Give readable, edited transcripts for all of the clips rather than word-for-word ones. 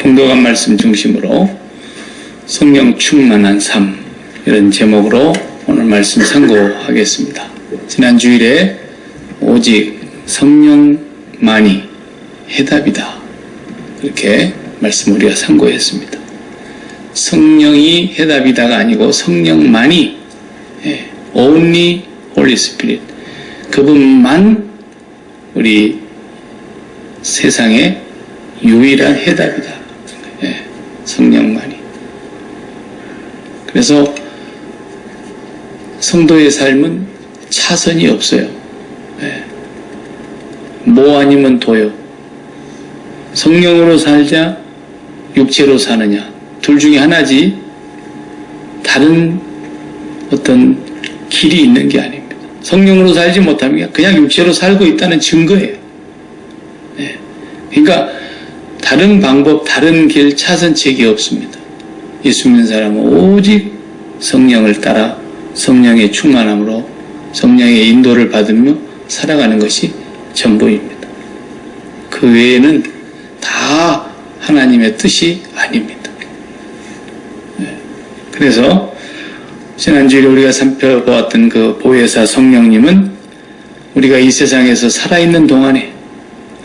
종도간 말씀 중심으로 성령 충만한 삶, 이런 제목으로 오늘 말씀 상고하겠습니다. 지난 주일에 오직 성령만이 해답이다, 이렇게 말씀 우리가 상고했습니다. 성령이 해답이다가 아니고 성령만이, only Holy Spirit, 그분만 우리 세상의 유일한 해답이다. 성령만이. 그래서 성도의 삶은 차선이 없어요. 뭐 아니면 도요. 성령으로 살자, 육체로 사느냐, 둘 중에 하나지 다른 어떤 길이 있는 게 아닙니다. 성령으로 살지 못하면 그냥 육체로 살고 있다는 증거예요. 그러니까 다른 방법, 다른 길, 차선책이 없습니다. 예수 믿는 사람은 오직 성령을 따라 성령의 충만함으로 성령의 인도를 받으며 살아가는 것이 전부입니다. 그 외에는 다 하나님의 뜻이 아닙니다. 그래서 지난주에 우리가 살펴보았던 그 보혜사 성령님은 우리가 이 세상에서 살아있는 동안에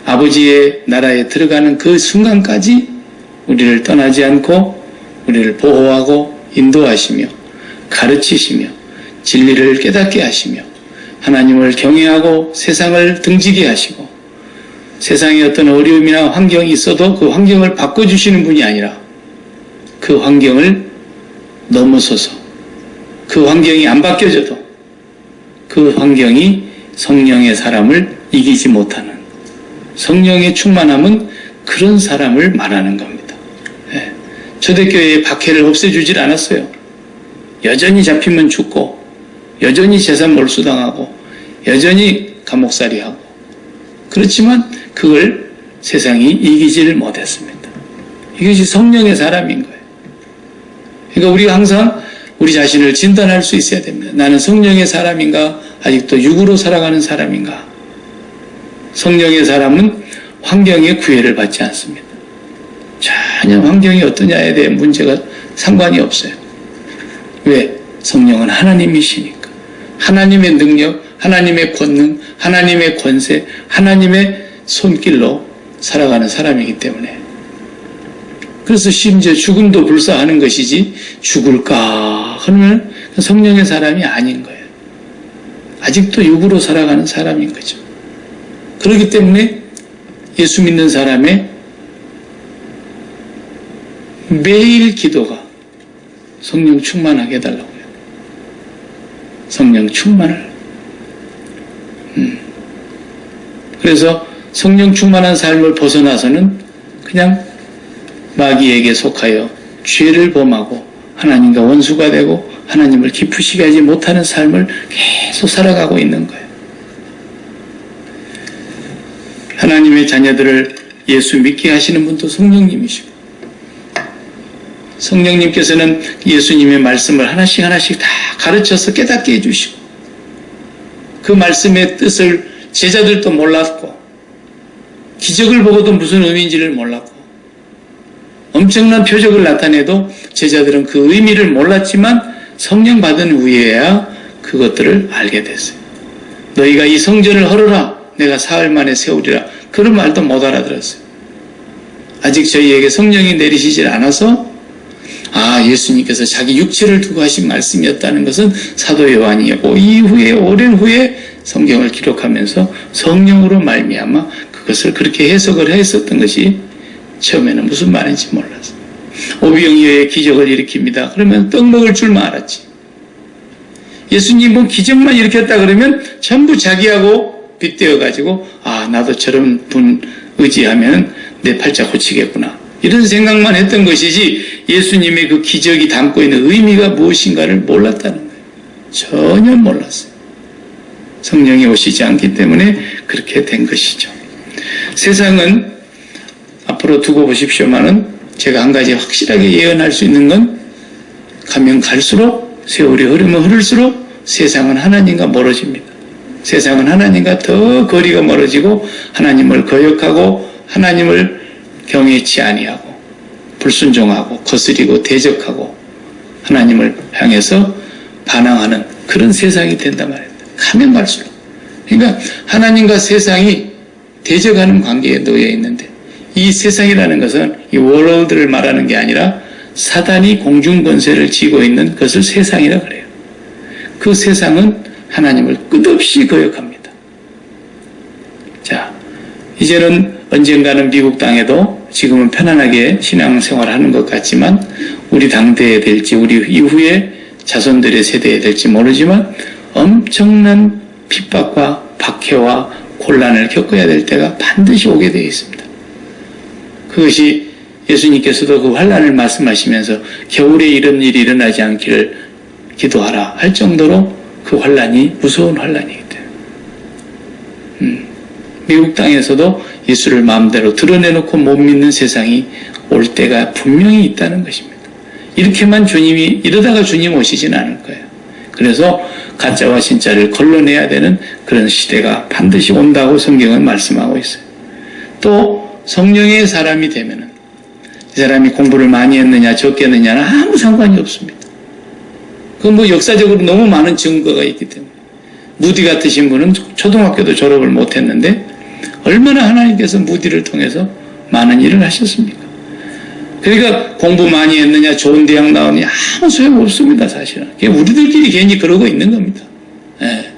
아버지의 나라에 들어가는 그 순간까지 우리를 떠나지 않고 우리를 보호하고 인도하시며 가르치시며 진리를 깨닫게 하시며 하나님을 경외하고 세상을 등지게 하시고 세상에 어떤 어려움이나 환경이 있어도 그 환경을 바꿔주시는 분이 아니라 그 환경을 넘어서서 그 환경이 안 바뀌어져도 그 환경이 성령의 사람을 이기지 못하는, 성령의 충만함은 그런 사람을 말하는 겁니다. 초대교회의 박해를 없애주질 않았어요. 여전히 잡히면 죽고, 여전히 재산 몰수당하고, 여전히 감옥살이하고, 그렇지만 그걸 세상이 이기지를 못했습니다. 이것이 성령의 사람인 거예요. 그러니까 우리가 항상 우리 자신을 진단할 수 있어야 됩니다. 나는 성령의 사람인가? 아직도 육으로 살아가는 사람인가? 성령의 사람은 환경에 구애를 받지 않습니다. 전혀 환경이 어떠냐에 대한 문제가 상관이 없어요. 왜? 성령은 하나님이시니까. 하나님의 능력, 하나님의 권능, 하나님의 권세, 하나님의 손길로 살아가는 사람이기 때문에. 그래서 심지어 죽음도 불사하는 것이지 죽을까 하면 성령의 사람이 아닌 거예요. 아직도 육으로 살아가는 사람인 거죠. 그렇기 때문에 예수 믿는 사람의 매일 기도가 성령 충만하게 해달라고요. 성령 충만을. 그래서 성령 충만한 삶을 벗어나서는 그냥 마귀에게 속하여 죄를 범하고 하나님과 원수가 되고 하나님을 기쁘시게 하지 못하는 삶을 계속 살아가고 있는 거예요. 하나님의 자녀들을 예수 믿게 하시는 분도 성령님이시고, 성령님께서는 예수님의 말씀을 하나씩 하나씩 다 가르쳐서 깨닫게 해주시고, 그 말씀의 뜻을 제자들도 몰랐고, 기적을 보고도 무슨 의미인지를 몰랐고, 엄청난 표적을 나타내도 제자들은 그 의미를 몰랐지만 성령 받은 후에야 그것들을 알게 됐어요. 너희가 이 성전을 헐어라, 내가 사흘 만에 세우리라, 그런 말도 못 알아들었어요. 아직 저희에게 성령이 내리시질 않아서 예수님께서 자기 육체를 두고 하신 말씀이었다는 것은 사도 요한이고, 이후에 오랜 후에 성경을 기록하면서 성령으로 말미암아 그것을 그렇게 해석을 했었던 것이 처음에는 무슨 말인지 몰랐어요. 오병이어의 기적을 일으킵니다. 그러면 떡 먹을 줄만 알았지. 예수님 뭐 기적만 일으켰다 그러면 전부 자기하고 빗대어가지고 나도 저런 분 의지하면 내 팔자 고치겠구나, 이런 생각만 했던 것이지 예수님의 그 기적이 담고 있는 의미가 무엇인가를 몰랐다는 거예요. 전혀 몰랐어요. 성령이 오시지 않기 때문에 그렇게 된 것이죠. 세상은 앞으로 두고 보십시오만은 제가 한 가지 확실하게 예언할 수 있는 건, 가면 갈수록, 세월이 흐르면 흐를수록 세상은 하나님과 멀어집니다. 세상은 하나님과 더 거리가 멀어지고 하나님을 거역하고 하나님을 경외치 아니하고 불순종하고 거스리고 대적하고 하나님을 향해서 반항하는 그런 세상이 된단 말이에요. 가면 갈수록. 그러니까 하나님과 세상이 대적하는 관계에 놓여 있는데 이 세상이라는 것은 이 월드를 말하는 게 아니라 사단이 공중 권세를 쥐고 있는 것을 세상이라 그래요. 그 세상은 하나님을 끝없이 거역합니다. 자, 이제는 언젠가는 미국 땅에도 지금은 편안하게 신앙생활을 하는 것 같지만 우리 당대에 될지 우리 이후에 자손들의 세대에 될지 모르지만 엄청난 핍박과 박해와 곤란을 겪어야 될 때가 반드시 오게 되어 있습니다. 그것이 예수님께서도 그 환난을 말씀하시면서 겨울에 이런 일이 일어나지 않기를 기도하라 할 정도로 그 환난이 무서운 환난이기 때문에 미국 땅에서도 예수를 마음대로 드러내놓고 못 믿는 세상이 올 때가 분명히 있다는 것입니다. 이렇게만 이러다가 주님 오시진 않을 거예요. 그래서 가짜와 진짜를 걸러내야 되는 그런 시대가 반드시 온다고 성경은 말씀하고 있어요. 또 성령의 사람이 되면은 이 사람이 공부를 많이 했느냐 적게 했느냐는 아무 상관이 없습니다. 그건 뭐 역사적으로 너무 많은 증거가 있기 때문에 무디 같으신 분은 초등학교도 졸업을 못했는데 얼마나 하나님께서 무디를 통해서 많은 일을 하셨습니까? 그러니까 공부 많이 했느냐 좋은 대학 나오느냐 아무 소용없습니다. 사실은 우리들끼리 괜히 그러고 있는 겁니다. 예.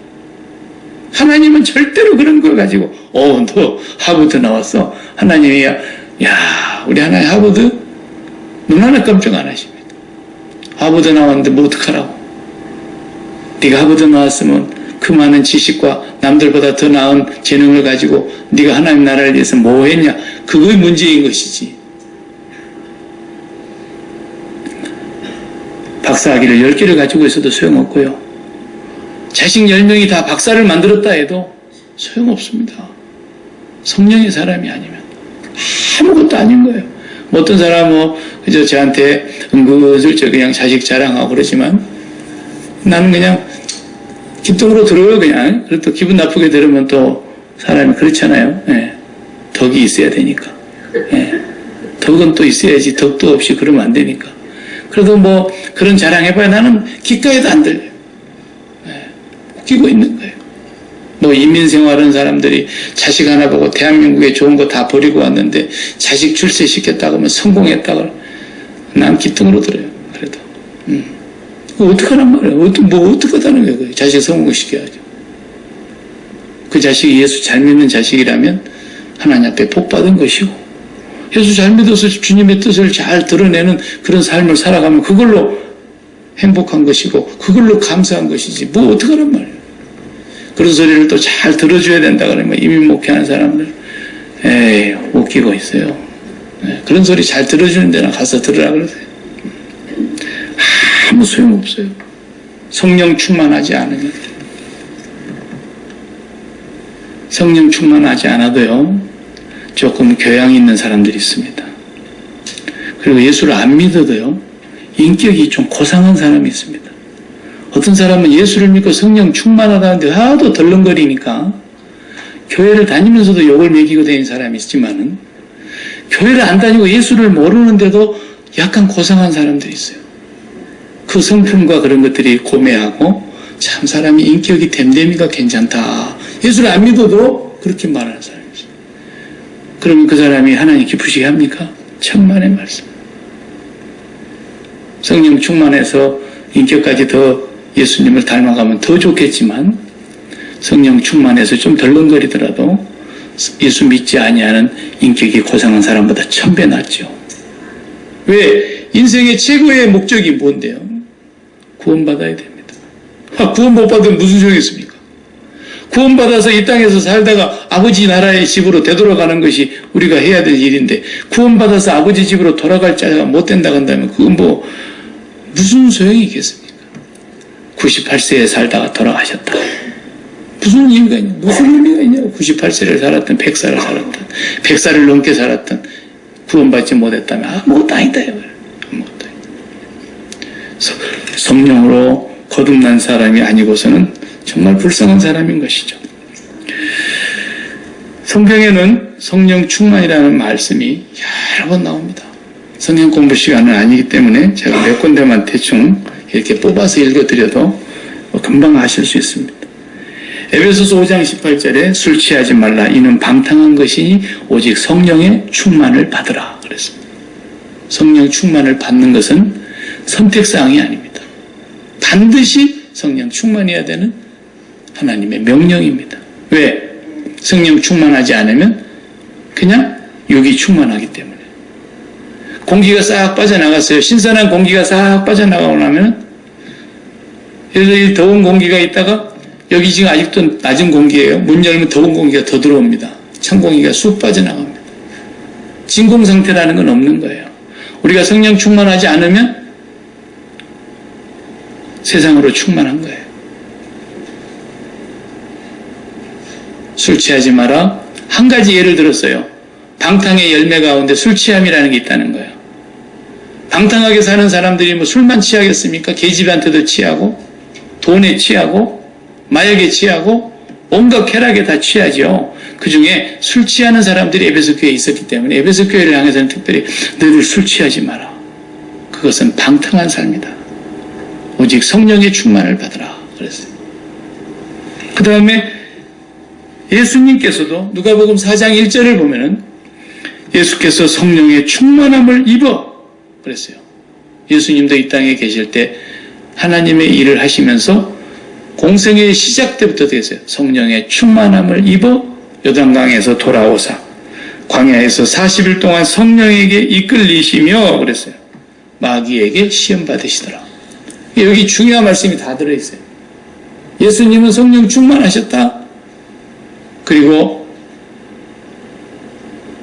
하나님은 절대로 그런 걸 가지고 너 하버드 나왔어. 하나님이 야 우리 하나님 하버드 눈 하나 깜짝 안 하십니다. 하버드 나왔는데 뭐 어떡하라고. 네가 하버드 나왔으면 그 많은 지식과 남들보다 더 나은 재능을 가지고 네가 하나님 나라를 위해서 뭐 했냐. 그거의 문제인 것이지. 박사학위를 10개를 가지고 있어도 소용없고요. 자식 10명이 다 박사를 만들었다 해도 소용없습니다. 성령의 사람이 아니면 아무것도 아닌 거예요. 뭐 어떤 사람은 그저 저한테 은근슬쩍 그냥 자식 자랑하고 그러지만 나는 그냥 기똥으로 들어요 그냥. 그리고 또 기분 나쁘게 들으면 또 사람이 그렇잖아요. 예. 덕이 있어야 되니까. 예. 덕은 또 있어야지 덕도 없이 그러면 안 되니까. 그래도 뭐 그런 자랑해봐야 나는 귓가에도 안 들려요. 예. 웃기고 있는 거예요. 뭐 인민생활하는 사람들이 자식 하나 보고 대한민국에 좋은 거 다 버리고 왔는데 자식 출세시켰다고 하면 성공했다고 난 기똥으로 들어요. 그래도 어떡하란 말이에요. 뭐 어떡하다는 거예요. 자식 성공시켜야죠. 그 자식이 예수 잘 믿는 자식이라면 하나님 앞에 복 받은 것이고 예수 잘 믿어서 주님의 뜻을 잘 드러내는 그런 삶을 살아가면 그걸로 행복한 것이고 그걸로 감사한 것이지 뭐 어떡하란 말이에요. 그런 소리를 또 잘 들어줘야 된다 그러면 이미 목회하는 사람들 웃기고 있어요. 그런 소리 잘 들어주는 데나 가서 들으라 그러세요. 아무 소용없어요. 성령 충만하지 않으면. 성령 충만하지 않아도요 조금 교양이 있는 사람들이 있습니다. 그리고 예수를 안 믿어도요 인격이 좀 고상한 사람이 있습니다. 어떤 사람은 예수를 믿고 성령 충만하다는데 하도 덜렁거리니까 교회를 다니면서도 욕을 먹이고 다니는 사람이 있지만은 교회를 안 다니고 예수를 모르는데도 약간 고상한 사람들이 있어요. 그 성품과 그런 것들이 고매하고 참 사람이 인격이 됨됨이가 괜찮다. 예수를 안 믿어도 그렇게 말하는 사람이 있어요. 그러면 그 사람이 하나님 기쁘시게 합니까? 천만의 말씀. 성령 충만해서 인격까지 더 예수님을 닮아가면 더 좋겠지만 성령 충만해서 좀 덜렁거리더라도 예수 믿지 아니하는 인격이 고상한 사람보다 1000배 낫죠. 왜? 인생의 최고의 목적이 뭔데요? 구원받아야 됩니다. 구원 못 받으면 무슨 소용이 있습니까? 구원받아서 이 땅에서 살다가 아버지 나라의 집으로 되돌아가는 것이 우리가 해야 될 일인데 구원받아서 아버지 집으로 돌아갈 자가 못 된다고 한다면 그건 뭐 무슨 소용이 있겠습니까? 98세에 살다가 돌아가셨다. 무슨 이유가 있냐? 무슨 의미가 있냐고. 98세를 살았든 100살을 살았든 100살을 넘게 살았든 구원받지 못했다면 아무것도 아니다. 아무것도 아니다. 성령으로 거듭난 사람이 아니고서는 정말 불쌍한 사람인 것이죠. 성경에는 성령 충만이라는 말씀이 여러 번 나옵니다. 성경 공부 시간은 아니기 때문에 제가 몇 군데만 대충 이렇게 뽑아서 읽어드려도 금방 아실 수 있습니다. 에베소서 5장 18절에 술 취하지 말라. 이는 방탕한 것이니 오직 성령의 충만을 받으라. 그랬습니다. 성령 충만을 받는 것은 선택사항이 아닙니다. 반드시 성령 충만해야 되는 하나님의 명령입니다. 왜? 성령 충만하지 않으면 그냥 육이 충만하기 때문에. 공기가 싹 빠져나갔어요. 신선한 공기가 싹 빠져나가고 나면, 예를 들어 이 더운 공기가 있다가 여기 지금 아직도 낮은 공기예요. 문 열면 더운 공기가 더 들어옵니다. 찬 공기가 쑥 빠져나갑니다. 진공 상태라는 건 없는 거예요. 우리가 성령 충만하지 않으면 세상으로 충만한 거예요. 술 취하지 마라. 한 가지 예를 들었어요. 방탕의 열매 가운데 술 취함이라는 게 있다는 거예요. 방탕하게 사는 사람들이 뭐 술만 취하겠습니까? 계집애한테도 취하고, 돈에 취하고, 마약에 취하고, 온갖 쾌락에 다 취하죠. 그 중에 술 취하는 사람들이 에베소 교회에 있었기 때문에 에베소 교회를 향해서는 특별히 너희들 술 취하지 마라. 그것은 방탕한 삶이다. 오직 성령의 충만을 받으라. 그랬어요. 그 다음에 예수님께서도 누가복음 4장 1절을 보면은 예수께서 성령의 충만함을 입어 그랬어요. 예수님도 이 땅에 계실 때 하나님의 일을 하시면서 공생의 시작 때부터 됐어요. 성령의 충만함을 입어 요단강에서 돌아오사 광야에서 40일 동안 성령에게 이끌리시며 그랬어요. 마귀에게 시험 받으시더라. 여기 중요한 말씀이 다 들어있어요. 예수님은 성령 충만하셨다. 그리고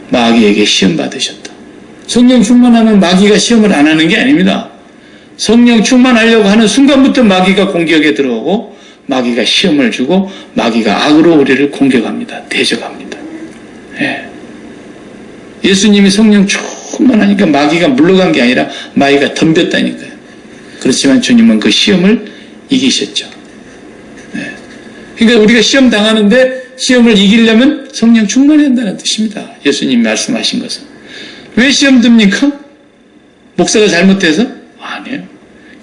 마귀에게 시험 받으셨다. 성령 충만하면 마귀가 시험을 안 하는 게 아닙니다. 성령 충만하려고 하는 순간부터 마귀가 공격에 들어오고 마귀가 시험을 주고 마귀가 악으로 우리를 공격합니다. 대적합니다. 예. 예수님이 성령 충만하니까 마귀가 물러간 게 아니라 마귀가 덤볐다니까요. 그렇지만 주님은 그 시험을 이기셨죠. 예. 그러니까 우리가 시험 당하는데 시험을 이기려면 성령 충만해야 한다는 뜻입니다. 예수님이 말씀하신 것은. 왜 시험 듭니까? 목사가 잘못해서? 아니에요.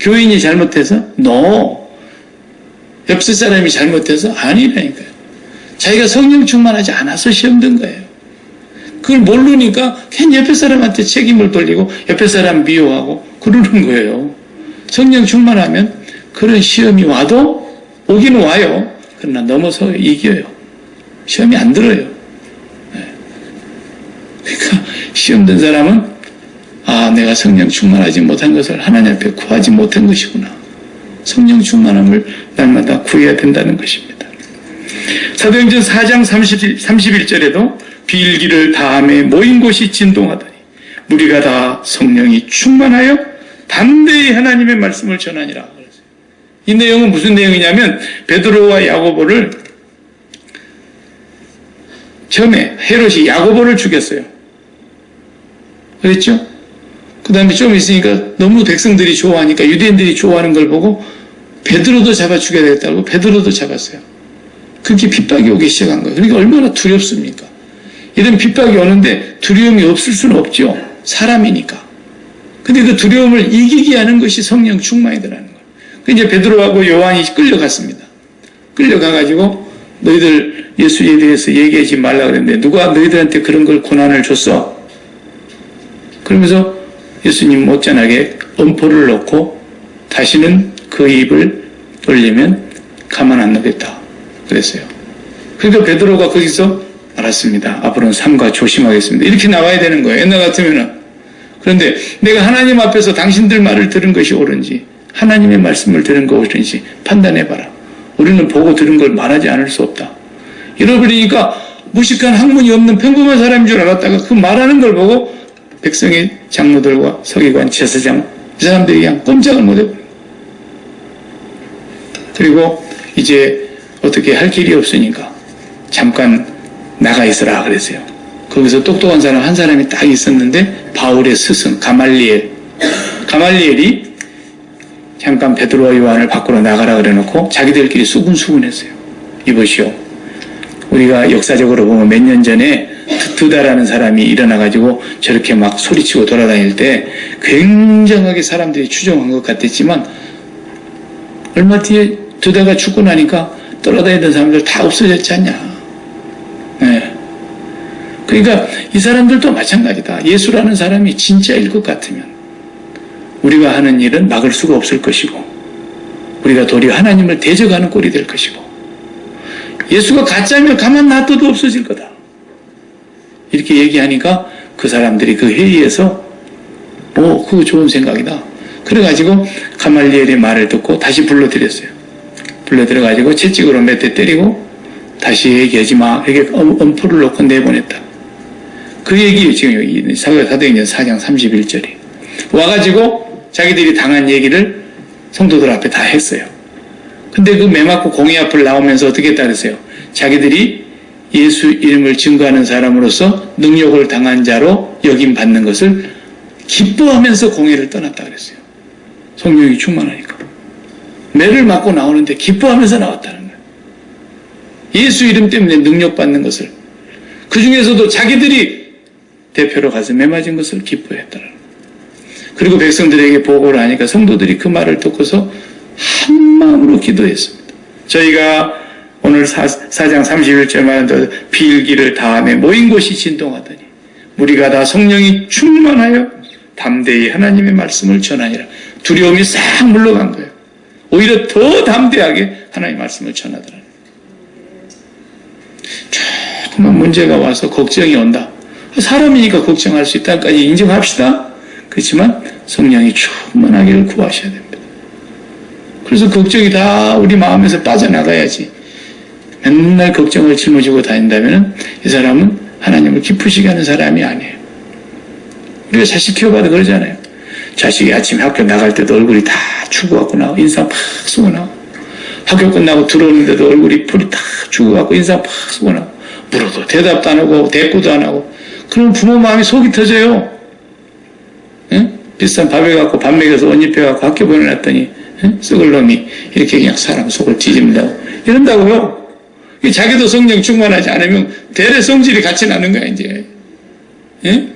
교인이 잘못해서? No. 옆집 사람이 잘못해서? 아니라니까요. 자기가 성령 충만하지 않아서 시험 든 거예요. 그걸 모르니까 괜히 옆에 사람한테 책임을 돌리고 옆에 사람 미워하고 그러는 거예요. 성령 충만하면 그런 시험이 와도 오긴 와요. 그러나 넘어서 이겨요. 시험이 안 들어요. 그러니까 시험 든 사람은 내가 성령 충만하지 못한 것을 하나님 앞에 구하지 못한 것이구나. 성령 충만함을 날마다 구해야 된다는 것입니다. 사도행전 4장 31절에도 비일기를 다함에 모인 곳이 진동하더니 무리가 다 성령이 충만하여 담대히 하나님의 말씀을 전하니라. 이 내용은 무슨 내용이냐면 베드로와 야고보를 처음에 헤롯이 야고보를 죽였어요. 그랬죠? 그 다음에 좀 있으니까 너무 백성들이 좋아하니까 유대인들이 좋아하는 걸 보고 베드로도 잡아 죽여야 되겠다고 베드로도 잡았어요. 그렇게 핍박이 오기 시작한 거예요. 그러니까 얼마나 두렵습니까? 이런 핍박이 오는데 두려움이 없을 수는 없죠. 사람이니까. 근데 그 두려움을 이기게 하는 것이 성령 충만이더라는 거예요. 이제 베드로하고 요한이 끌려갔습니다. 끌려가가지고 너희들 예수에 대해서 얘기하지 말라 그랬는데 누가 너희들한테 그런 걸 고난을 줬어? 그러면서 예수님 못지않게 엄포를 놓고 다시는 그 입을 돌리면 가만 안 두겠다 그랬어요. 그러니까 베드로가 거기서 알았습니다. 앞으로는 삼가 조심하겠습니다. 이렇게 나와야 되는 거예요. 옛날 같으면은. 그런데 내가 하나님 앞에서 당신들 말을 들은 것이 옳은지 하나님의 말씀을 들은 것이 옳은지 판단해봐라. 우리는 보고 들은 걸 말하지 않을 수 없다. 잃어버리니까 무식한 학문이 없는 평범한 사람인 줄 알았다가 그 말하는 걸 보고 백성의 장로들과 서기관, 제사장 이 사람들이 그냥 꼼짝을 못해요. 그리고 이제 어떻게 할 길이 없으니까 잠깐 나가 있으라 그랬어요. 거기서 똑똑한 사람 한 사람이 딱 있었는데 바울의 스승 가말리엘이 잠깐 베드로와 요한을 밖으로 나가라 그래놓고 자기들끼리 수군수군했어요. 이보시오. 우리가 역사적으로 보면 몇 년 전에 드다라는 사람이 일어나가지고 저렇게 막 소리치고 돌아다닐 때 굉장하게 사람들이 추종한 것 같았지만 얼마 뒤에 드다가 죽고 나니까 돌아다니던 사람들 다 없어졌지 않냐. 네. 그러니까 이 사람들도 마찬가지다. 예수라는 사람이 진짜일 것 같으면 우리가 하는 일은 막을 수가 없을 것이고 우리가 도리어 하나님을 대적하는 꼴이 될 것이고 예수가 가짜면 가만 놔둬도 없어질 거다. 이렇게 얘기하니까 그 사람들이 그 회의에서 그거 좋은 생각이다. 그래가지고 가말리엘의 말을 듣고 다시 불러들였어요. 불러들여가지고 채찍으로 몇 대 때리고 다시 얘기하지 마. 이렇게 엄포를 놓고 내보냈다. 그 얘기예요. 지금 여기 사도행전 4장 31절이. 와가지고 자기들이 당한 얘기를 성도들 앞에 다 했어요. 근데 그 매 맞고 공의 앞을 나오면서 어떻게 했다 그랬어요? 자기들이 예수 이름을 증거하는 사람으로서 능력을 당한 자로 여김받는 것을 기뻐하면서 공회를 떠났다 그랬어요. 성령이 충만하니까. 매를 맞고 나오는데 기뻐하면서 나왔다는 거예요. 예수 이름 때문에 능력받는 것을. 그 중에서도 자기들이 대표로 가서 매 맞은 것을 기뻐했다는 거예요. 그리고 백성들에게 보고를 하니까 성도들이 그 말을 듣고서 한 마음으로 기도했습니다. 저희가 오늘 4장 31절 말한 비일기를 다음에 모인 곳이 진동하더니 우리가 다 성령이 충만하여 담대히 하나님의 말씀을 전하니라. 두려움이 싹 물러간 거예요. 오히려 더 담대하게 하나님의 말씀을 전하더라. 조금만 문제가 와서 걱정이 온다. 사람이니까 걱정할 수 있다까지 인정합시다. 그렇지만 성령이 충만하기를 구하셔야 됩니다. 그래서 걱정이 다 우리 마음에서 빠져나가야지. 맨날 걱정을 짊어지고 다닌다면 이 사람은 하나님을 기쁘시게 하는 사람이 아니에요. 우리가 자식 키워봐도 그러잖아요. 자식이 아침에 학교 나갈 때도 얼굴이 다 죽어갖고 나와. 인상 팍 쓰고 나와. 학교 끝나고 들어오는데도 얼굴이 풀이 다 죽어갖고 인상 팍 쓰고 나와. 물어도 대답도 안 하고 대꾸도 안 하고. 그럼 부모 마음이 속이 터져요. 응? 비싼 밥 해갖고 밥 먹여서 옷 입혀갖고 학교 보내놨더니 썩을 놈이 이렇게 그냥 사람 속을 뒤집는다고 이런다고요. 자기도 성령 충만하지 않으면 대래 성질이 같이 나는 거야 이제. 예?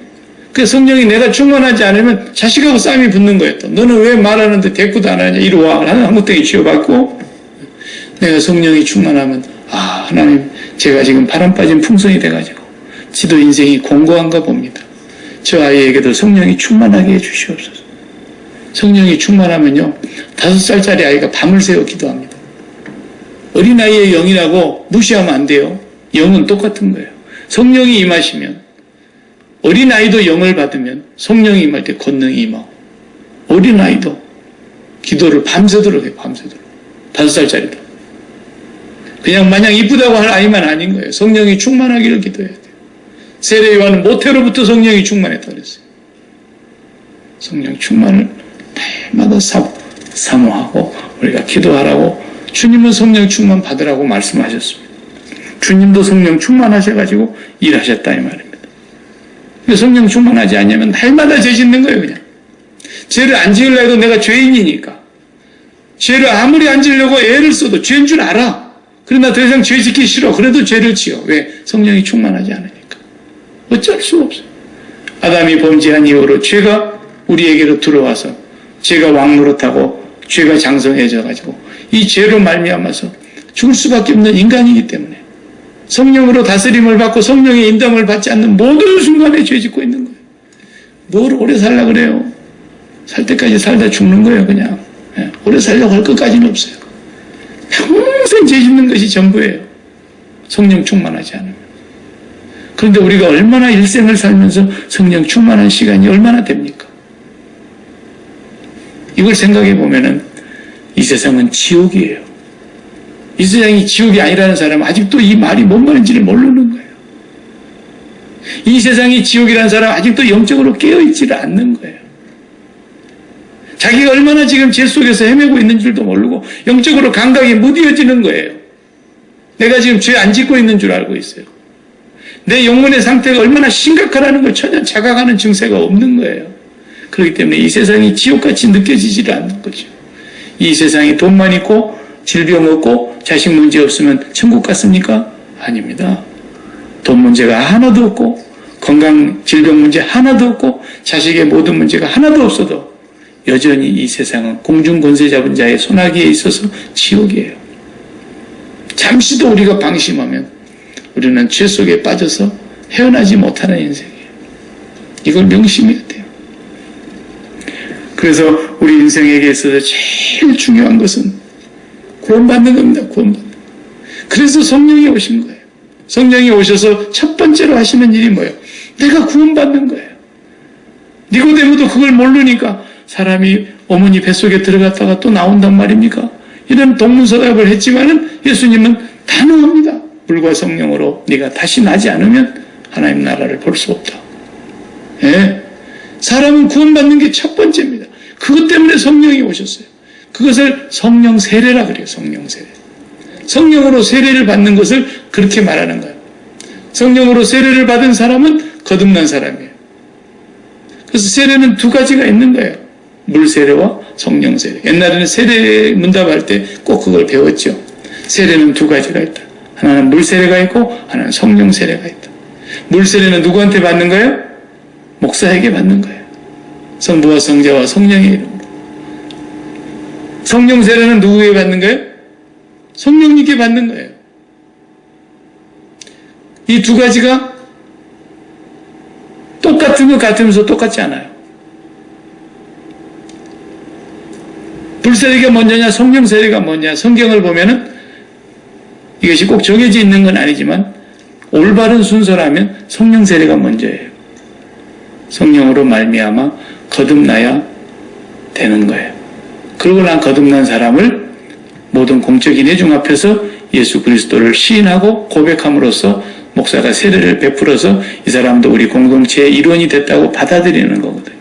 그 성령이 내가 충만하지 않으면 자식하고 싸움이 붙는 거예요. 또 너는 왜 말하는데 대꾸도 안 하냐. 이리 와. 나는 한구덩이 쥐어받고 내가 성령이 충만하면 하나님 제가 지금 바람 빠진 풍선이 돼가지고 지도 인생이 공고한가 봅니다. 저 아이에게도 성령이 충만하게 해주시옵소서. 성령이 충만하면요 5살짜리 아이가 밤을 새워 기도합니다. 어린아이의 영이라고 무시하면 안 돼요. 영은 똑같은 거예요. 성령이 임하시면 어린아이도 영을 받으면 성령이 임할 때 권능이 임하고 어린아이도 기도를 밤새도록 해요. 밤새도록. 5살짜리도. 그냥 마냥 이쁘다고 할 아이만 아닌 거예요. 성령이 충만하기를 기도해야 돼요. 세례 요한은 모태로부터 성령이 충만했다고 그랬어요. 성령 충만을 날마다 사모하고 우리가 기도하라고 주님은 성령 충만 받으라고 말씀하셨습니다. 주님도 성령 충만하셔가지고 일하셨다 이 말입니다. 성령 충만하지 않으면 날마다 죄 짓는 거예요. 그냥 죄를 안 지으려 해도 내가 죄인이니까 죄를 아무리 안 지으려고 애를 써도 죄인 줄 알아. 그러나 더 이상 죄 짓기 싫어. 그래도 죄를 지어. 왜? 성령이 충만하지 않으니까. 어쩔 수가 없어요. 아담이 범죄한 이후로 죄가 우리에게로 들어와서 죄가 왕노릇하고 죄가 장성해져가지고 이 죄로 말미암아서 죽을 수밖에 없는 인간이기 때문에 성령으로 다스림을 받고 성령의 인도함을 받지 않는 모든 순간에 죄 짓고 있는 거예요. 뭘 오래 살라 그래요. 살 때까지 살다 죽는 거예요. 그냥 오래 살려고 할 것까지는 없어요. 평생 죄 짓는 것이 전부예요. 성령 충만하지 않으면. 그런데 우리가 얼마나 일생을 살면서 성령 충만한 시간이 얼마나 됩니까? 이걸 생각해 보면은 이 세상은 지옥이에요. 이 세상이 지옥이 아니라는 사람은 아직도 이 말이 뭔 말인지를 모르는 거예요. 이 세상이 지옥이라는 사람은 아직도 영적으로 깨어있지를 않는 거예요. 자기가 얼마나 지금 죄 속에서 헤매고 있는 줄도 모르고 영적으로 감각이 무뎌지는 거예요. 내가 지금 죄 안 짓고 있는 줄 알고 있어요. 내 영혼의 상태가 얼마나 심각하다는 걸 전혀 자각하는 증세가 없는 거예요. 그렇기 때문에 이 세상이 지옥같이 느껴지지를 않는 거죠. 이 세상이 돈만 있고 질병 없고 자식 문제 없으면 천국 같습니까? 아닙니다. 돈 문제가 하나도 없고 건강 질병 문제 하나도 없고 자식의 모든 문제가 하나도 없어도 여전히 이 세상은 공중 권세 잡은 자의 손아귀에 있어서 지옥이에요. 잠시도 우리가 방심하면 우리는 죄 속에 빠져서 헤어나지 못하는 인생이에요. 이걸 명심해야 돼요. 그래서 우리 인생에게 있어서 제일 중요한 것은 구원받는 겁니다. 구원받는. 그래서 성령이 오신 거예요. 성령이 오셔서 첫 번째로 하시는 일이 뭐예요? 내가 구원받는 거예요. 니고데모도 그걸 모르니까 사람이 어머니 뱃속에 들어갔다가 또 나온단 말입니까? 이런 동문서답을 했지만은 예수님은 단호합니다. 물과 성령으로 네가 다시 나지 않으면 하나님 나라를 볼 수 없다. 예? 사람은 구원받는 게 첫 번째입니다. 그것 때문에 성령이 오셨어요. 그것을 성령 세례라 그래요. 성령 세례. 성령으로 세례를 받는 것을 그렇게 말하는 거예요. 성령으로 세례를 받은 사람은 거듭난 사람이에요. 그래서 세례는 두 가지가 있는 거예요. 물 세례와 성령 세례. 옛날에는 세례 문답할 때 꼭 그걸 배웠죠. 세례는 두 가지가 있다. 하나는 물 세례가 있고 하나는 성령 세례가 있다. 물 세례는 누구한테 받는 거예요? 목사에게 받는 거예요. 성부와 성자와 성령의 이름으로. 성령 세례는 누구에게 받는 거예요? 성령님께 받는 거예요. 이 두 가지가 똑같은 것 같으면서 똑같지 않아요. 불 세례가 먼저냐 성령 세례가 먼저냐 성경을 보면은 이것이 꼭 정해져 있는 건 아니지만 올바른 순서라면 성령 세례가 먼저예요. 성령으로 말미암아 거듭나야 되는 거예요. 그러고 난 거듭난 사람을 모든 공적인 회중 앞에서 예수 그리스도를 시인하고 고백함으로써 목사가 세례를 베풀어서 이 사람도 우리 공동체의 일원이 됐다고 받아들이는 거거든요.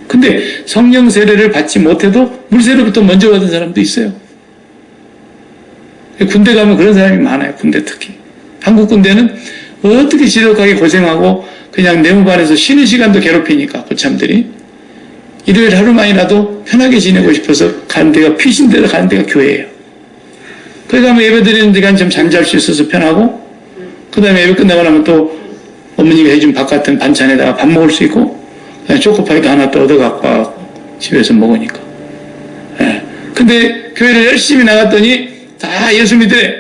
근데 성령 세례를 받지 못해도 물 세례부터 먼저 받은 사람도 있어요. 군대 가면 그런 사람이 많아요. 군대 특히. 한국 군대는 어떻게 지독하게 고생하고 그냥 내무반에서 쉬는 시간도 괴롭히니까 고참들이 일요일 하루만이라도 편하게 지내고 싶어서 가는 데가 피신대로 가는 데가 교회예요. 거기 가면 예배 드리는 데가 좀 잠잘 수 있어서 편하고 그 다음에 예배 끝나고 나면 또 어머니가 해준 밥 같은 반찬에다가 밥 먹을 수 있고 초코파이도 하나 또 얻어갖고 와서 집에서 먹으니까. 예. 근데 교회를 열심히 나갔더니 다 예수 믿으래.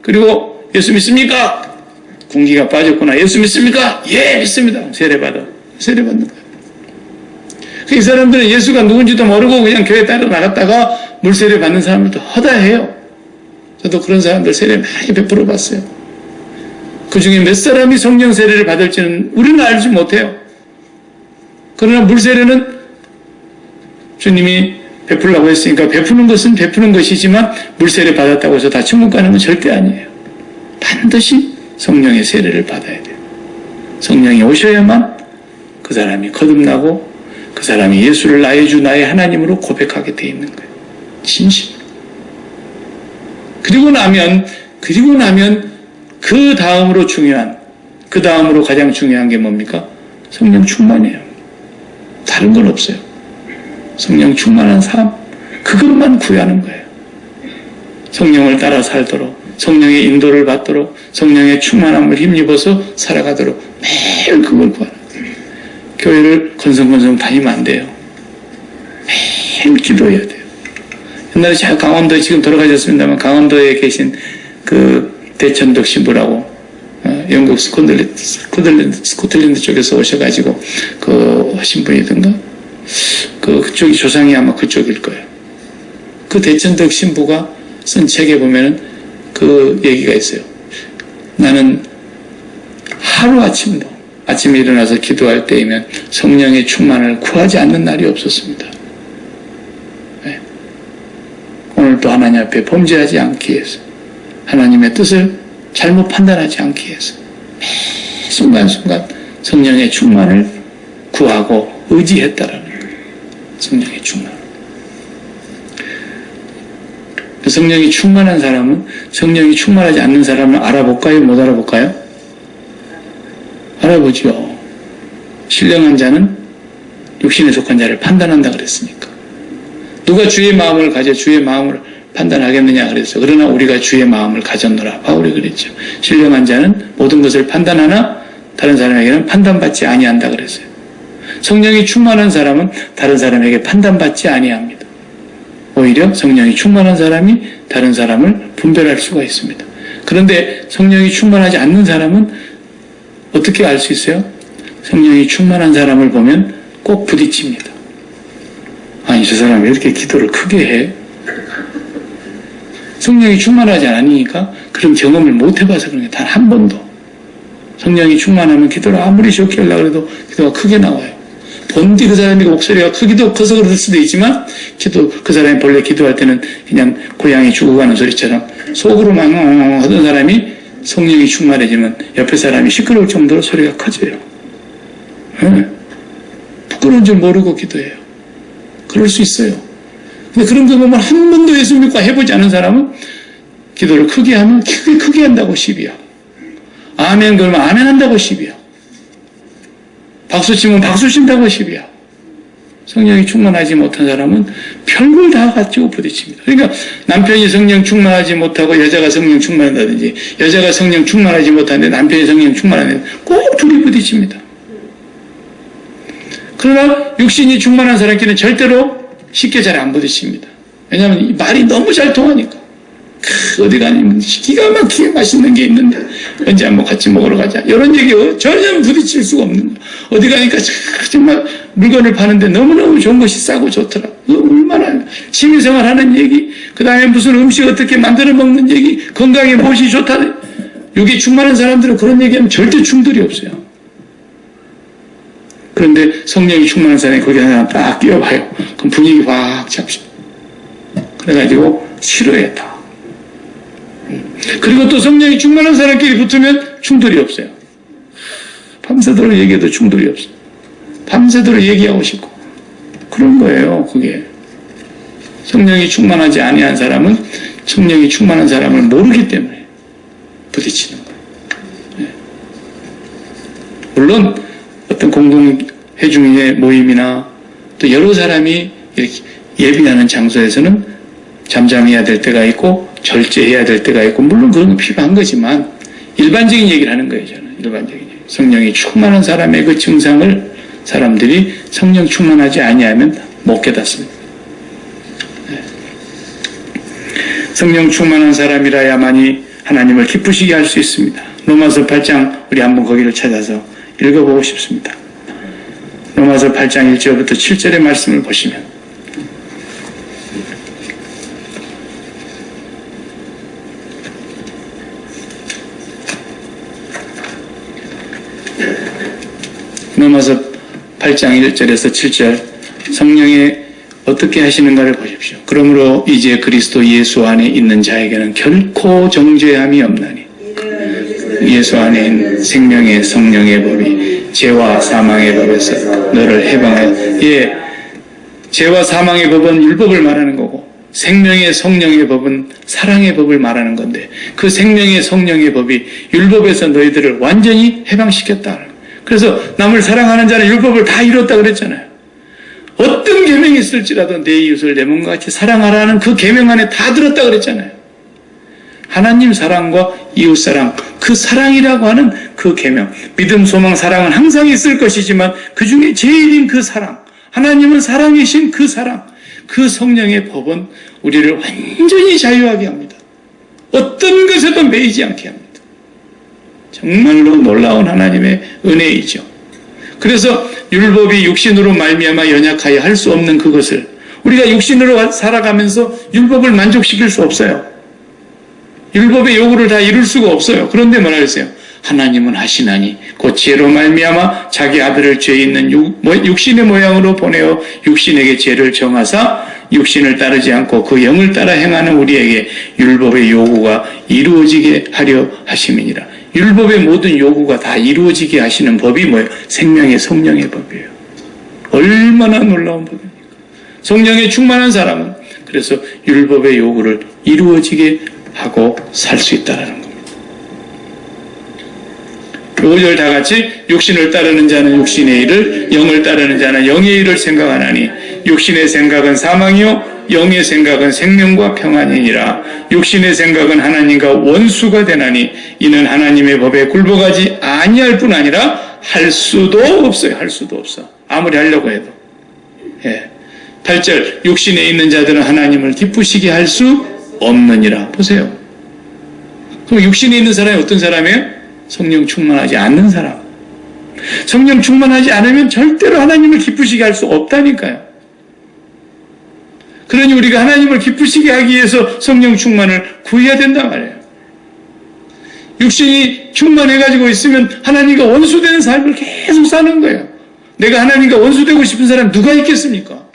그리고 예수 믿습니까? 군기가 빠졌구나. 예수 믿습니까? 예, 믿습니다. 세례받아. 세례받는 거예요. 이 사람들은 예수가 누군지도 모르고 그냥 교회 따라 나갔다가 물세례 받는 사람들도 허다해요. 저도 그런 사람들 세례 많이 베풀어 봤어요. 그 중에 몇 사람이 성령 세례를 받을지는 우리는 알지 못해요. 그러나 물세례는 주님이 베풀라고 했으니까 베푸는 것은 베푸는 것이지만 물세례 받았다고 해서 다 천국 가는 건 절대 아니에요. 반드시 성령의 세례를 받아야 돼요. 성령이 오셔야만 그 사람이 거듭나고 그 사람이 예수를 나의 주 나의 하나님으로 고백하게 돼 있는 거예요. 진심. 그리고 나면 그 다음으로 가장 중요한 게 뭡니까? 성령 충만이에요. 다른 건 없어요. 성령 충만한 삶, 그것만 구하는 거예요. 성령을 따라 살도록, 성령의 인도를 받도록, 성령의 충만함을 힘입어서 살아가도록 매일 그걸 구하는 거예요. 교회를 건성건성 다니면 안 돼요. 매일 기도해야 돼요. 옛날에 제가 강원도에 지금 돌아가셨습니다만 강원도에 계신 그 대천덕 신부라고 영국 스코틀랜드 쪽에서 오셔가지고 그 하신 분이던가 그쪽이 조상이 아마 그쪽일 거예요. 그 대천덕 신부가 쓴 책에 보면은 그 얘기가 있어요. 나는 하루아침도 아침에 일어나서 기도할 때이면 성령의 충만을 구하지 않는 날이 없었습니다. 네. 오늘도 하나님 앞에 범죄하지 않기 위해서 하나님의 뜻을 잘못 판단하지 않기 위해서 매 순간순간 성령의 충만을 구하고 의지했다라는 거예요. 성령의 충만. 성령이 충만한 사람은 성령이 충만하지 않는 사람을 알아볼까요? 못 알아볼까요? 알아보죠. 신령한 자는 육신에 속한 자를 판단한다 그랬으니까. 누가 주의 마음을 가져 주의 마음을 판단하겠느냐 그랬어. 그러나 우리가 주의 마음을 가졌노라. 바울이 그랬죠. 신령한 자는 모든 것을 판단하나 다른 사람에게는 판단받지 아니한다 그랬어요. 성령이 충만한 사람은 다른 사람에게 판단받지 아니합니다. 오히려 성령이 충만한 사람이 다른 사람을 분별할 수가 있습니다. 그런데 성령이 충만하지 않는 사람은 어떻게 알 수 있어요? 성령이 충만한 사람을 보면 꼭 부딪힙니다. 아니, 저 사람이 왜 이렇게 기도를 크게 해? 성령이 충만하지 않으니까 그런 경험을 못 해봐서 그런 게 단 한 번도. 성령이 충만하면 기도를 아무리 좋게 하려고 해도 기도가 크게 나와요. 본디 그 사람이 목소리가 크기도 커서 그럴 수도 있지만 그 사람이 본래 기도할 때는 그냥 고양이 죽어가는 소리처럼 속으로만 하던 사람이 성령이 충만해지면 옆에 사람이 시끄러울 정도로 소리가 커져요. 네. 부끄러운 줄 모르고 기도해요. 그럴 수 있어요. 근데 그런 경험을 한 번도 예수 믿고 해보지 않은 사람은 기도를 크게 하면 크게 한다고 시비야. 아멘 그러면 아멘 한다고 시비야. 박수 치면 박수 친다고 시비야. 성령이 충만하지 못한 사람은 별걸 다 가지고 부딪힙니다. 그러니까 남편이 성령 충만하지 못하고 여자가 성령 충만하다든지 여자가 성령 충만하지 못하는데 남편이 성령 충만한데 꼭 둘이 부딪힙니다. 그러나 육신이 충만한 사람끼리는 절대로 쉽게 잘 안 부딪힙니다. 왜냐하면 말이 너무 잘 통하니까. 어디 가면 기가 막히게 맛있는 게 있는데 언제 한번 같이 먹으러 가자. 이런 얘기 전혀 부딪힐 수가 없는 거야. 어디 가니까 정말 물건을 파는데 너무너무 좋은 것이 싸고 좋더라. 얼마나 취미생활 하는 얘기, 그 다음에 무슨 음식 어떻게 만들어 먹는 얘기, 건강에 무엇이 좋다. 여기 충만한 사람들은 그런 얘기하면 절대 충돌이 없어요. 그런데 성령이 충만한 사람이 거기 하나 딱 끼워봐요. 그럼 분위기 확 잡죠. 그래가지고 싫어해 다. 그리고 또 성령이 충만한 사람끼리 붙으면 충돌이 없어요. 밤새도록 얘기해도 충돌이 없어요. 밤새도록 얘기하고 싶고 그런 거예요. 그게 성령이 충만하지 아니한 사람은 성령이 충만한 사람을 모르기 때문에 부딪히는 거예요. 네. 물론 어떤 공동회중의 모임이나 또 여러 사람이 이렇게 예비하는 장소에서는 잠잠해야 될 때가 있고 절제해야 될 때가 있고 물론 그런 건 필요한 거지만 일반적인 얘기를 하는 거예요. 저는 일반적인 얘기. 성령이 충만한 사람의 그 증상을 사람들이 성령 충만하지 아니하면 못 깨닫습니다. 네. 성령 충만한 사람이라야만이 하나님을 기쁘시게 할 수 있습니다. 로마서 8장 우리 한번 거기를 찾아서 읽어보고 싶습니다. 로마서 8장 1절부터 7절의 말씀을 보시면 로마서 8장 1절에서 7절 성령이 어떻게 하시는가를 보십시오. 그러므로 이제 그리스도 예수 안에 있는 자에게는 결코 정죄함이 없나니 예수 안에 있는 생명의 성령의 법이 죄와 사망의 법에서 너를 해방하여 죄와 사망의 법은 율법을 말하는 거고 생명의 성령의 법은 사랑의 법을 말하는 건데 그 생명의 성령의 법이 율법에서 너희들을 완전히 해방시켰다. 그래서 남을 사랑하는 자는 율법을 다 이뤘다 그랬잖아요. 어떤 계명이 있을지라도 내 이웃을 내 몸과 같이 사랑하라는 그 계명 안에 다 들었다 그랬잖아요. 하나님 사랑과 이웃 사랑, 그 사랑이라고 하는 그 계명, 믿음, 소망, 사랑은 항상 있을 것이지만 그 중에 제일인 그 사랑, 하나님은 사랑이신 그 사랑, 그 성령의 법은 우리를 완전히 자유하게 합니다. 어떤 것에도 매이지 않게 합니다. 정말로 놀라운 하나님의 은혜이죠. 그래서 율법이 육신으로 말미암아 연약하여 할 수 없는 그것을 우리가 육신으로 살아가면서 율법을 만족시킬 수 없어요. 율법의 요구를 다 이룰 수가 없어요. 그런데 뭐라 그랬어요? 하나님은 하시나니 곧 죄로 말미암아 자기 아들을 죄 있는 육신의 모양으로 보내어 육신에게 죄를 정하사 육신을 따르지 않고 그 영을 따라 행하는 우리에게 율법의 요구가 이루어지게 하려 하심이니라. 율법의 모든 요구가 다 이루어지게 하시는 법이 뭐예요? 생명의 성령의 법이에요. 얼마나 놀라운 법입니까? 성령에 충만한 사람은 그래서 율법의 요구를 이루어지게 하고 살 수 있다는 겁니다. 5절 다 같이 육신을 따르는 자는 육신의 일을 영을 따르는 자는 영의 일을 생각하나니 육신의 생각은 사망이요 영의 생각은 생명과 평안이니라. 육신의 생각은 하나님과 원수가 되나니 이는 하나님의 법에 굴복하지 아니할 뿐 아니라 할 수도 없어요. 할 수도 없어. 아무리 하려고 해도. 8절 육신에 있는 자들은 하나님을 기쁘시게 할 수 없느니라. 보세요. 그럼 육신에 있는 사람이 어떤 사람이에요? 성령 충만하지 않는 사람. 성령 충만하지 않으면 절대로 하나님을 기쁘시게 할 수 없다니까요. 그러니 우리가 하나님을 기쁘시게 하기 위해서 성령 충만을 구해야 된단 말이에요. 육신이 충만해가지고 있으면 하나님과 원수되는 삶을 계속 사는 거예요. 내가 하나님과 원수되고 싶은 사람 누가 있겠습니까?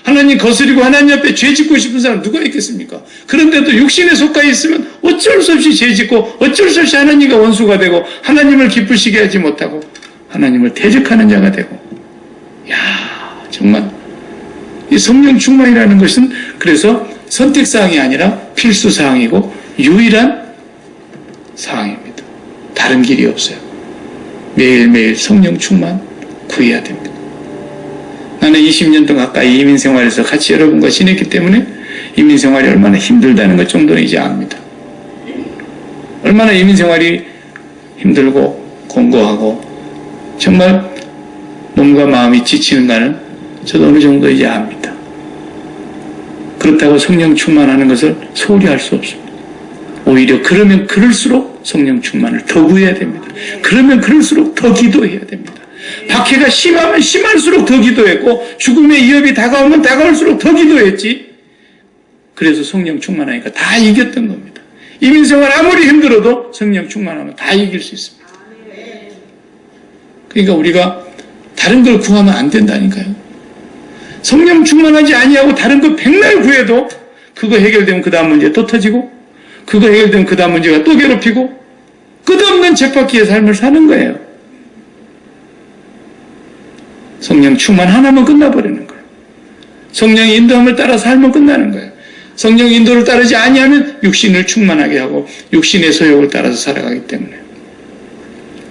하나님 거스리고 하나님 앞에 죄 짓고 싶은 사람 누가 있겠습니까? 그런데도 육신에 속가 있으면 어쩔 수 없이 죄 짓고 어쩔 수 없이 하나님과 원수가 되고 하나님을 기쁘시게 하지 못하고 하나님을 대적하는 자가 되고. 정말 이 성령 충만이라는 것은 그래서 선택사항이 아니라 필수사항이고 유일한 사항입니다. 다른 길이 없어요. 매일매일 성령 충만 구해야 됩니다. 나는 20년 동안 가까이 이민생활에서 같이 여러분과 지냈기 때문에 이민생활이 얼마나 힘들다는 것 정도는 이제 압니다. 얼마나 이민생활이 힘들고 공고하고 정말 몸과 마음이 지치는가는 저도 어느 정도 이제 압니다. 그렇다고 성령 충만하는 것을 소홀히 할 수 없습니다. 오히려 그러면 그럴수록 성령 충만을 더 구해야 됩니다. 그러면 그럴수록 더 기도해야 됩니다. 박해가 심하면 심할수록 더 기도했고 죽음의 위협이 다가오면 다가올수록 더 기도했지. 그래서 성령 충만하니까 다 이겼던 겁니다. 이민생활 아무리 힘들어도 성령 충만하면 다 이길 수 있습니다. 그러니까 우리가 다른 걸 구하면 안 된다니까요. 성령 충만하지 아니하고 다른 거 백날 구해도 그거 해결되면 그 다음 문제 또 터지고 그거 해결되면 그 다음 문제가 또 괴롭히고 끝없는 쳇바퀴의 삶을 사는 거예요. 성령 충만 하나면 끝나버리는 거예요. 성령의 인도함을 따라 살면 끝나는 거예요. 성령 인도를 따르지 아니하면 육신을 충만하게 하고 육신의 소욕을 따라서 살아가기 때문에.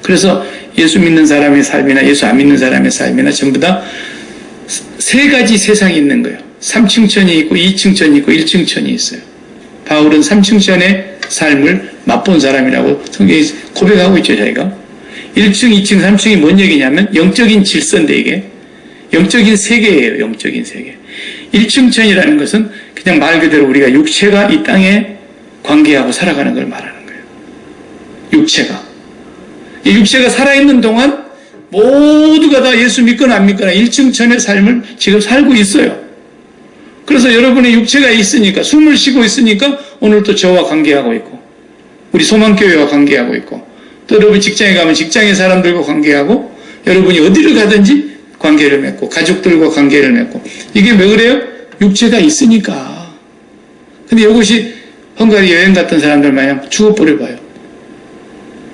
그래서 예수 믿는 사람의 삶이나 예수 안 믿는 사람의 삶이나 전부 다 세 가지 세상이 있는 거예요. 3층천이 있고 2층천이 있고 1층천이 있어요. 바울은 3층천의 삶을 맛본 사람이라고 성경이 고백하고 있죠. 자기가 1층, 2층, 3층이 뭔 얘기냐면 영적인 질서인데 이게 영적인 세계예요. 영적인 세계. 1층천이라는 것은 그냥 말 그대로 우리가 육체가 이 땅에 관계하고 살아가는 걸 말하는 거예요. 육체가. 이 육체가 살아있는 동안 모두가 다 예수 믿거나 안 믿거나 1층천의 삶을 지금 살고 있어요. 그래서 여러분의 육체가 있으니까 숨을 쉬고 있으니까 오늘 또 저와 관계하고 있고 우리 소망교회와 관계하고 있고 또 여러분 직장에 가면 직장의 사람들과 관계하고 여러분이 어디를 가든지 관계를 맺고 가족들과 관계를 맺고 이게 왜 그래요? 육체가 있으니까. 근데 이것이 헝가리 여행 갔던 사람들 마냥 죽어버려 봐요.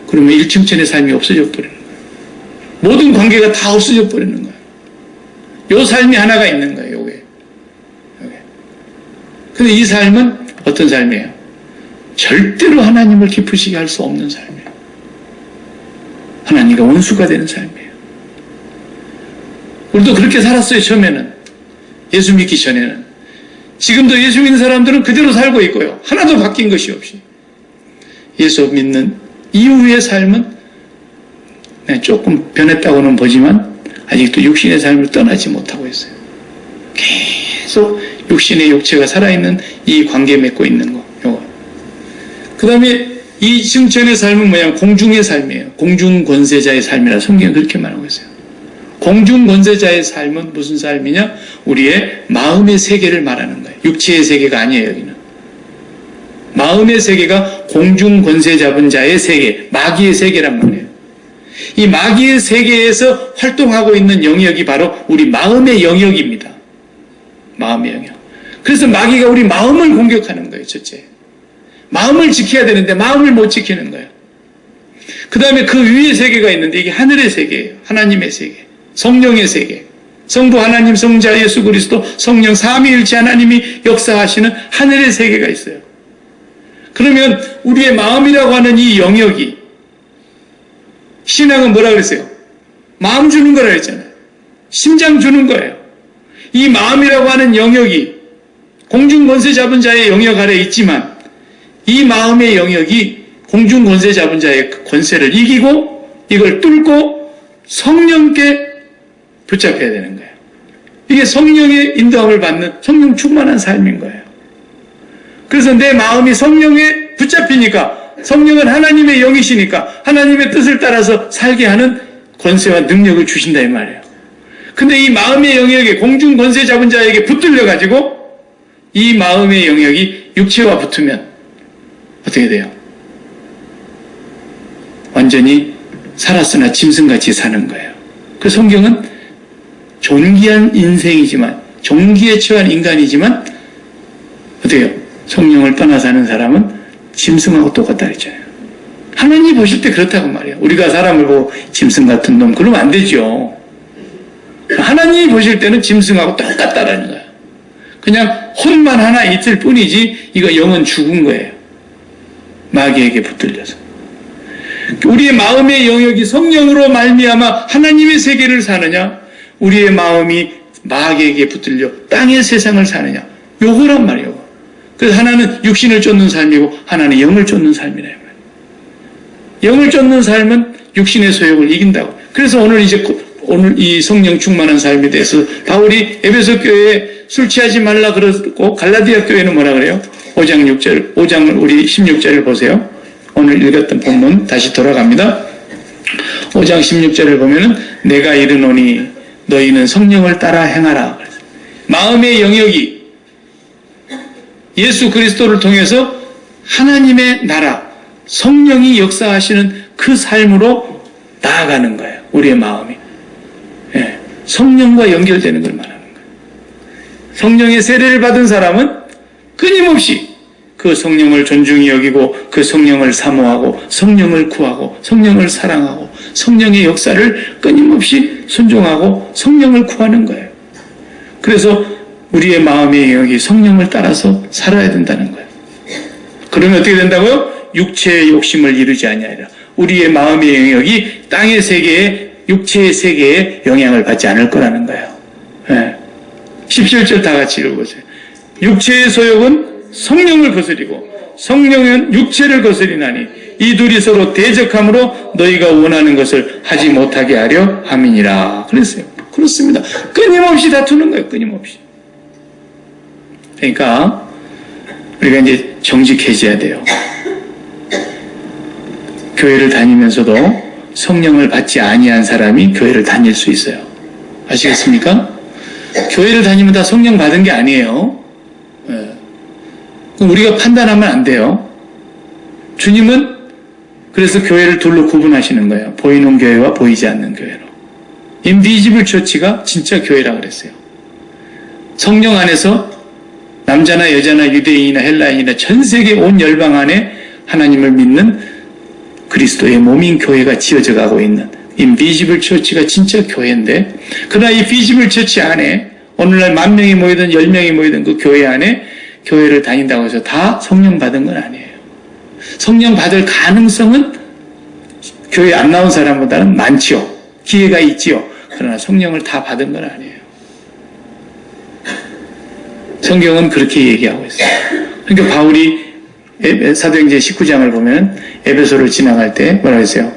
그러면 1층천의 삶이 없어져 버리는 거예요. 모든 관계가 다 없어져 버리는 거예요. 요 삶이 하나가 있는 거예요. 요게. 근데 이 삶은 어떤 삶이에요? 절대로 하나님을 기쁘시게 할 수 없는 삶이에요. 하나님과 원수가 되는 삶이에요. 우리도 그렇게 살았어요. 처음에는. 예수 믿기 전에는. 지금도 예수 믿는 사람들은 그대로 살고 있고요. 하나도 바뀐 것이 없이. 예수 믿는 이후의 삶은 조금 변했다고는 보지만 아직도 육신의 삶을 떠나지 못하고 있어요. 계속 육신의 육체가 살아있는 이 관계 맺고 있는 거. 요거. 그 다음에 이 층천의 삶은 뭐냐? 공중의 삶이에요. 공중권세자의 삶이라 성경은 그렇게 말하고 있어요. 공중권세자의 삶은 무슨 삶이냐? 우리의 마음의 세계를 말하는 거예요. 육체의 세계가 아니에요. 여기는. 마음의 세계가 공중권세 잡은 자의 세계, 마귀의 세계란 말이에요. 이 마귀의 세계에서 활동하고 있는 영역이 바로 우리 마음의 영역입니다. 마음의 영역. 그래서 마귀가 우리 마음을 공격하는 거예요. 첫째. 마음을 지켜야 되는데 마음을 못 지키는 거예요. 그 다음에 그 위의 세계가 있는데 이게 하늘의 세계예요. 하나님의 세계. 성령의 세계. 성부 하나님, 성자 예수 그리스도, 성령 삼위일체 하나님이 역사하시는 하늘의 세계가 있어요. 그러면 우리의 마음이라고 하는 이 영역이 신앙은 뭐라 그랬어요? 마음 주는 거라 했잖아요. 심장 주는 거예요. 이 마음이라고 하는 영역이 공중 권세 잡은 자의 영역 아래 있지만 이 마음의 영역이 공중 권세 잡은 자의 권세를 이기고 이걸 뚫고 성령께 붙잡혀야 되는 거예요. 이게 성령의 인도함을 받는 성령 충만한 삶인 거예요. 그래서 내 마음이 성령에 붙잡히니까 성령은 하나님의 영이시니까 하나님의 뜻을 따라서 살게 하는 권세와 능력을 주신다 이 말이에요. 근데 이 마음의 영역에 공중 권세 잡은 자에게 붙들려 가지고 이 마음의 영역이 육체와 붙으면 어떻게 돼요? 완전히 살았으나 짐승같이 사는 거예요. 그 성경은 존귀한 인생이지만 존귀에 처한 인간이지만 어때요? 성령을 떠나 사는 사람은 짐승하고 똑같다 그랬잖아요. 하나님 보실 때 그렇다고 말이에요. 우리가 사람을 보고 짐승 같은 놈 그러면 안 되죠. 하나님이 보실 때는 짐승하고 똑같다라는 거예요. 그냥 혼만 하나 있을 뿐이지 이거 영은 죽은 거예요. 마귀에게 붙들려서. 우리의 마음의 영역이 성령으로 말미암아 하나님의 세계를 사느냐 우리의 마음이 마귀에게 붙들려 땅의 세상을 사느냐 요거란 말이에요. 그래서 하나는 육신을 쫓는 삶이고 하나는 영을 쫓는 삶이라 말이에요. 영을 쫓는 삶은 육신의 소욕을 이긴다고. 그래서 오늘 이 성령 충만한 삶에 대해서 바울이 에베소 교회에 술 취하지 말라 그러고 갈라디아 교회는 뭐라 그래요? 5장 우리 16절을 보세요. 오늘 읽었던 본문 다시 돌아갑니다. 5장 16절을 보면은 내가 이르노니 너희는 성령을 따라 행하라. 마음의 영역이 예수 그리스도를 통해서 하나님의 나라 성령이 역사하시는 그 삶으로 나아가는 거예요. 우리의 마음이. 예, 성령과 연결되는 걸 말하는 거예요. 성령의 세례를 받은 사람은 끊임없이 그 성령을 존중히 여기고 그 성령을 사모하고 성령을 구하고 성령을 사랑하고 성령의 역사를 끊임없이 순종하고 성령을 구하는 거예요. 그래서 우리의 마음의 영역이 성령을 따라서 살아야 된다는 거예요. 그러면 어떻게 된다고요? 육체의 욕심을 이루지 아니하리라. 우리의 마음의 영역이 땅의 세계에 육체의 세계에 영향을 받지 않을 거라는 거예요. 네. 17절 다 같이 읽어보세요. 육체의 소욕은 성령을 거스리고 성령은 육체를 거스리나니 이 둘이 서로 대적함으로 너희가 원하는 것을 하지 못하게 하려 함이니라. 그랬어요. 그렇습니다. 끊임없이 다투는 거예요. 끊임없이. 그러니까 우리가 이제 정직해져야 돼요. 교회를 다니면서도 성령을 받지 아니한 사람이 교회를 다닐 수 있어요. 아시겠습니까? 교회를 다니면 다 성령 받은 게 아니에요. 네. 그럼 우리가 판단하면 안 돼요. 주님은 그래서 교회를 둘로 구분하시는 거예요. 보이는 교회와 보이지 않는 교회로. 인비지블 처치가 진짜 교회라 그랬어요. 성령 안에서 남자나 여자나 유대인이나 헬라인이나 전 세계 온 열방 안에 하나님을 믿는 그리스도의 몸인 교회가 지어져 가고 있는 인비지블 처치가 진짜 교회인데, 그러나 이 비지블 처치 안에 오늘날 10,000명이 모이든 10명이 모이든 그 교회 안에 교회를 다닌다고 해서 다 성령 받은 건 아니에요. 성령 받을 가능성은 교회 안 나온 사람보다는 많지요. 기회가 있지요. 그러나 성령을 다 받은 건 아니에요. 성경은 그렇게 얘기하고 있어요. 그러니까 바울이 사도행전 19장을 보면 에베소를 지나갈 때 뭐라 했어요?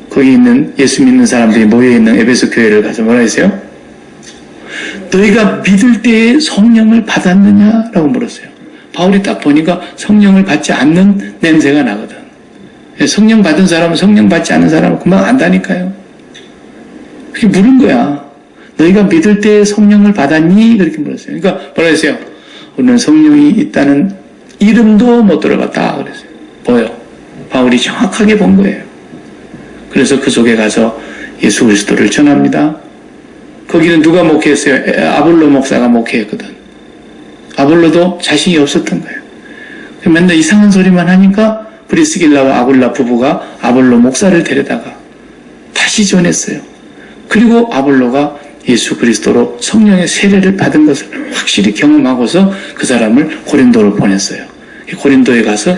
거기 있는 예수 믿는 사람들이 모여있는 에베소 교회를 가서 뭐라 했어요? 너희가 믿을 때에 성령을 받았느냐라고 물었어요. 바울이 딱 보니까 성령을 받지 않는 냄새가 나거든. 성령 받은 사람은 성령 받지 않는 사람은 금방 안다니까요. 그렇게 물은 거야. 너희가 믿을 때에 성령을 받았니? 그렇게 물었어요. 그러니까 뭐라 했어요? 우리는 성령이 있다는 이름도 못 들어봤다 그랬어요. 보여. 바울이 정확하게 본 거예요. 그래서 그 속에 가서 예수 그리스도를 전합니다. 거기는 누가 목회했어요? 아볼로 목사가 목회했거든. 아볼로도 자신이 없었던 거예요. 맨날 이상한 소리만 하니까 브리스길라와 아굴라 부부가 아볼로 목사를 데려다가 다시 전했어요. 그리고 아볼로가 예수 그리스도로 성령의 세례를 받은 것을 확실히 경험하고서 그 사람을 고린도로 보냈어요. 고린도에 가서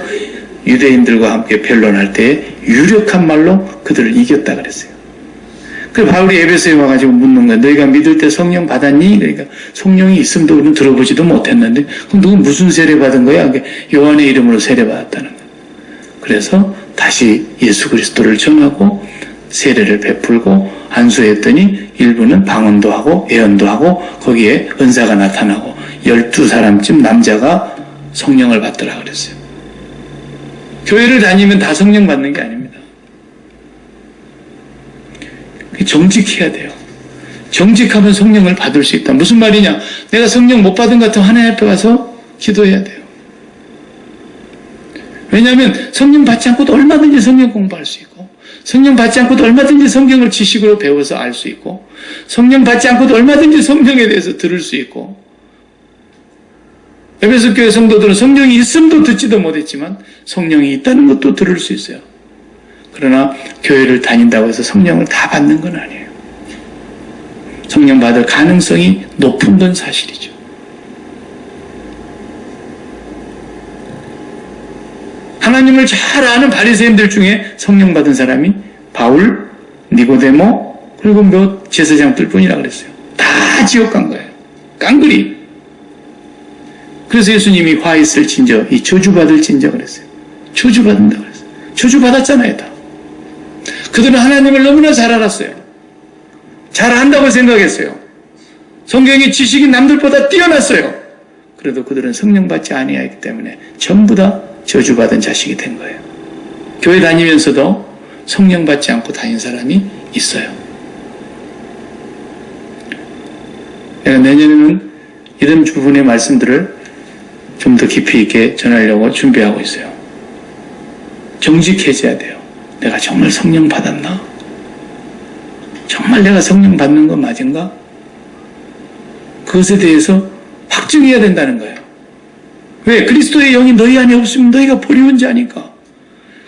유대인들과 함께 변론할 때 유력한 말로 그들을 이겼다 그랬어요. 그 바울이 에베소에 와가지고 묻는 거야. 너희가 믿을 때 성령 받았니? 그러니까 성령이 있음도 우리는 들어보지도 못했는데 그럼 너는 무슨 세례 받은 거야? 요한의 이름으로 세례 받았다는 거야. 그래서 다시 예수 그리스도를 전하고 세례를 베풀고 안수했더니 일부는 방언도 하고 예언도 하고 거기에 은사가 나타나고 12사람쯤 남자가 성령을 받더라 그랬어요. 교회를 다니면 다 성령 받는 게 아닙니다. 정직해야 돼요. 정직하면 성령을 받을 수 있다. 무슨 말이냐? 내가 성령 못 받은 것 같으면 하나님 앞에 가서 기도해야 돼요. 왜냐하면 성령 받지 않고도 얼마든지 성령 공부할 수 있고 성령 받지 않고도 얼마든지 성경을 지식으로 배워서 알 수 있고 성령 받지 않고도 얼마든지 성령에 대해서 들을 수 있고 에베소 교회 성도들은 성령이 있음도 듣지도 못했지만 성령이 있다는 것도 들을 수 있어요. 그러나 교회를 다닌다고 해서 성령을 다 받는 건 아니에요. 성령 받을 가능성이 높은 건 사실이죠. 하나님을 잘 아는 바리새인들 중에 성령 받은 사람이 바울, 니고데모 그리고 몇 제사장들 뿐이라 그랬어요. 다 지옥 간 거예요. 깡그리. 그래서 예수님이 화 있을 진저, 이 저주받을 진저 그랬어요. 저주받는다 그랬어요. 저주받았잖아요, 다. 그들은 하나님을 너무나 잘 알았어요. 잘 안다고 생각했어요. 성경의 지식이 남들보다 뛰어났어요. 그래도 그들은 성령 받지 아니하기 때문에 전부 다 저주받은 자식이 된 거예요. 교회 다니면서도 성령 받지 않고 다닌 사람이 있어요. 내가 내년에는 이런 부분의 말씀들을 좀 더 깊이 있게 전하려고 준비하고 있어요. 정직해져야 돼요. 내가 정말 성령 받았나? 정말 내가 성령 받는 건 맞은가? 그것에 대해서 확증해야 된다는 거예요. 왜? 그리스도의 영이 너희 안에 없으면 너희가 버리운 자니까.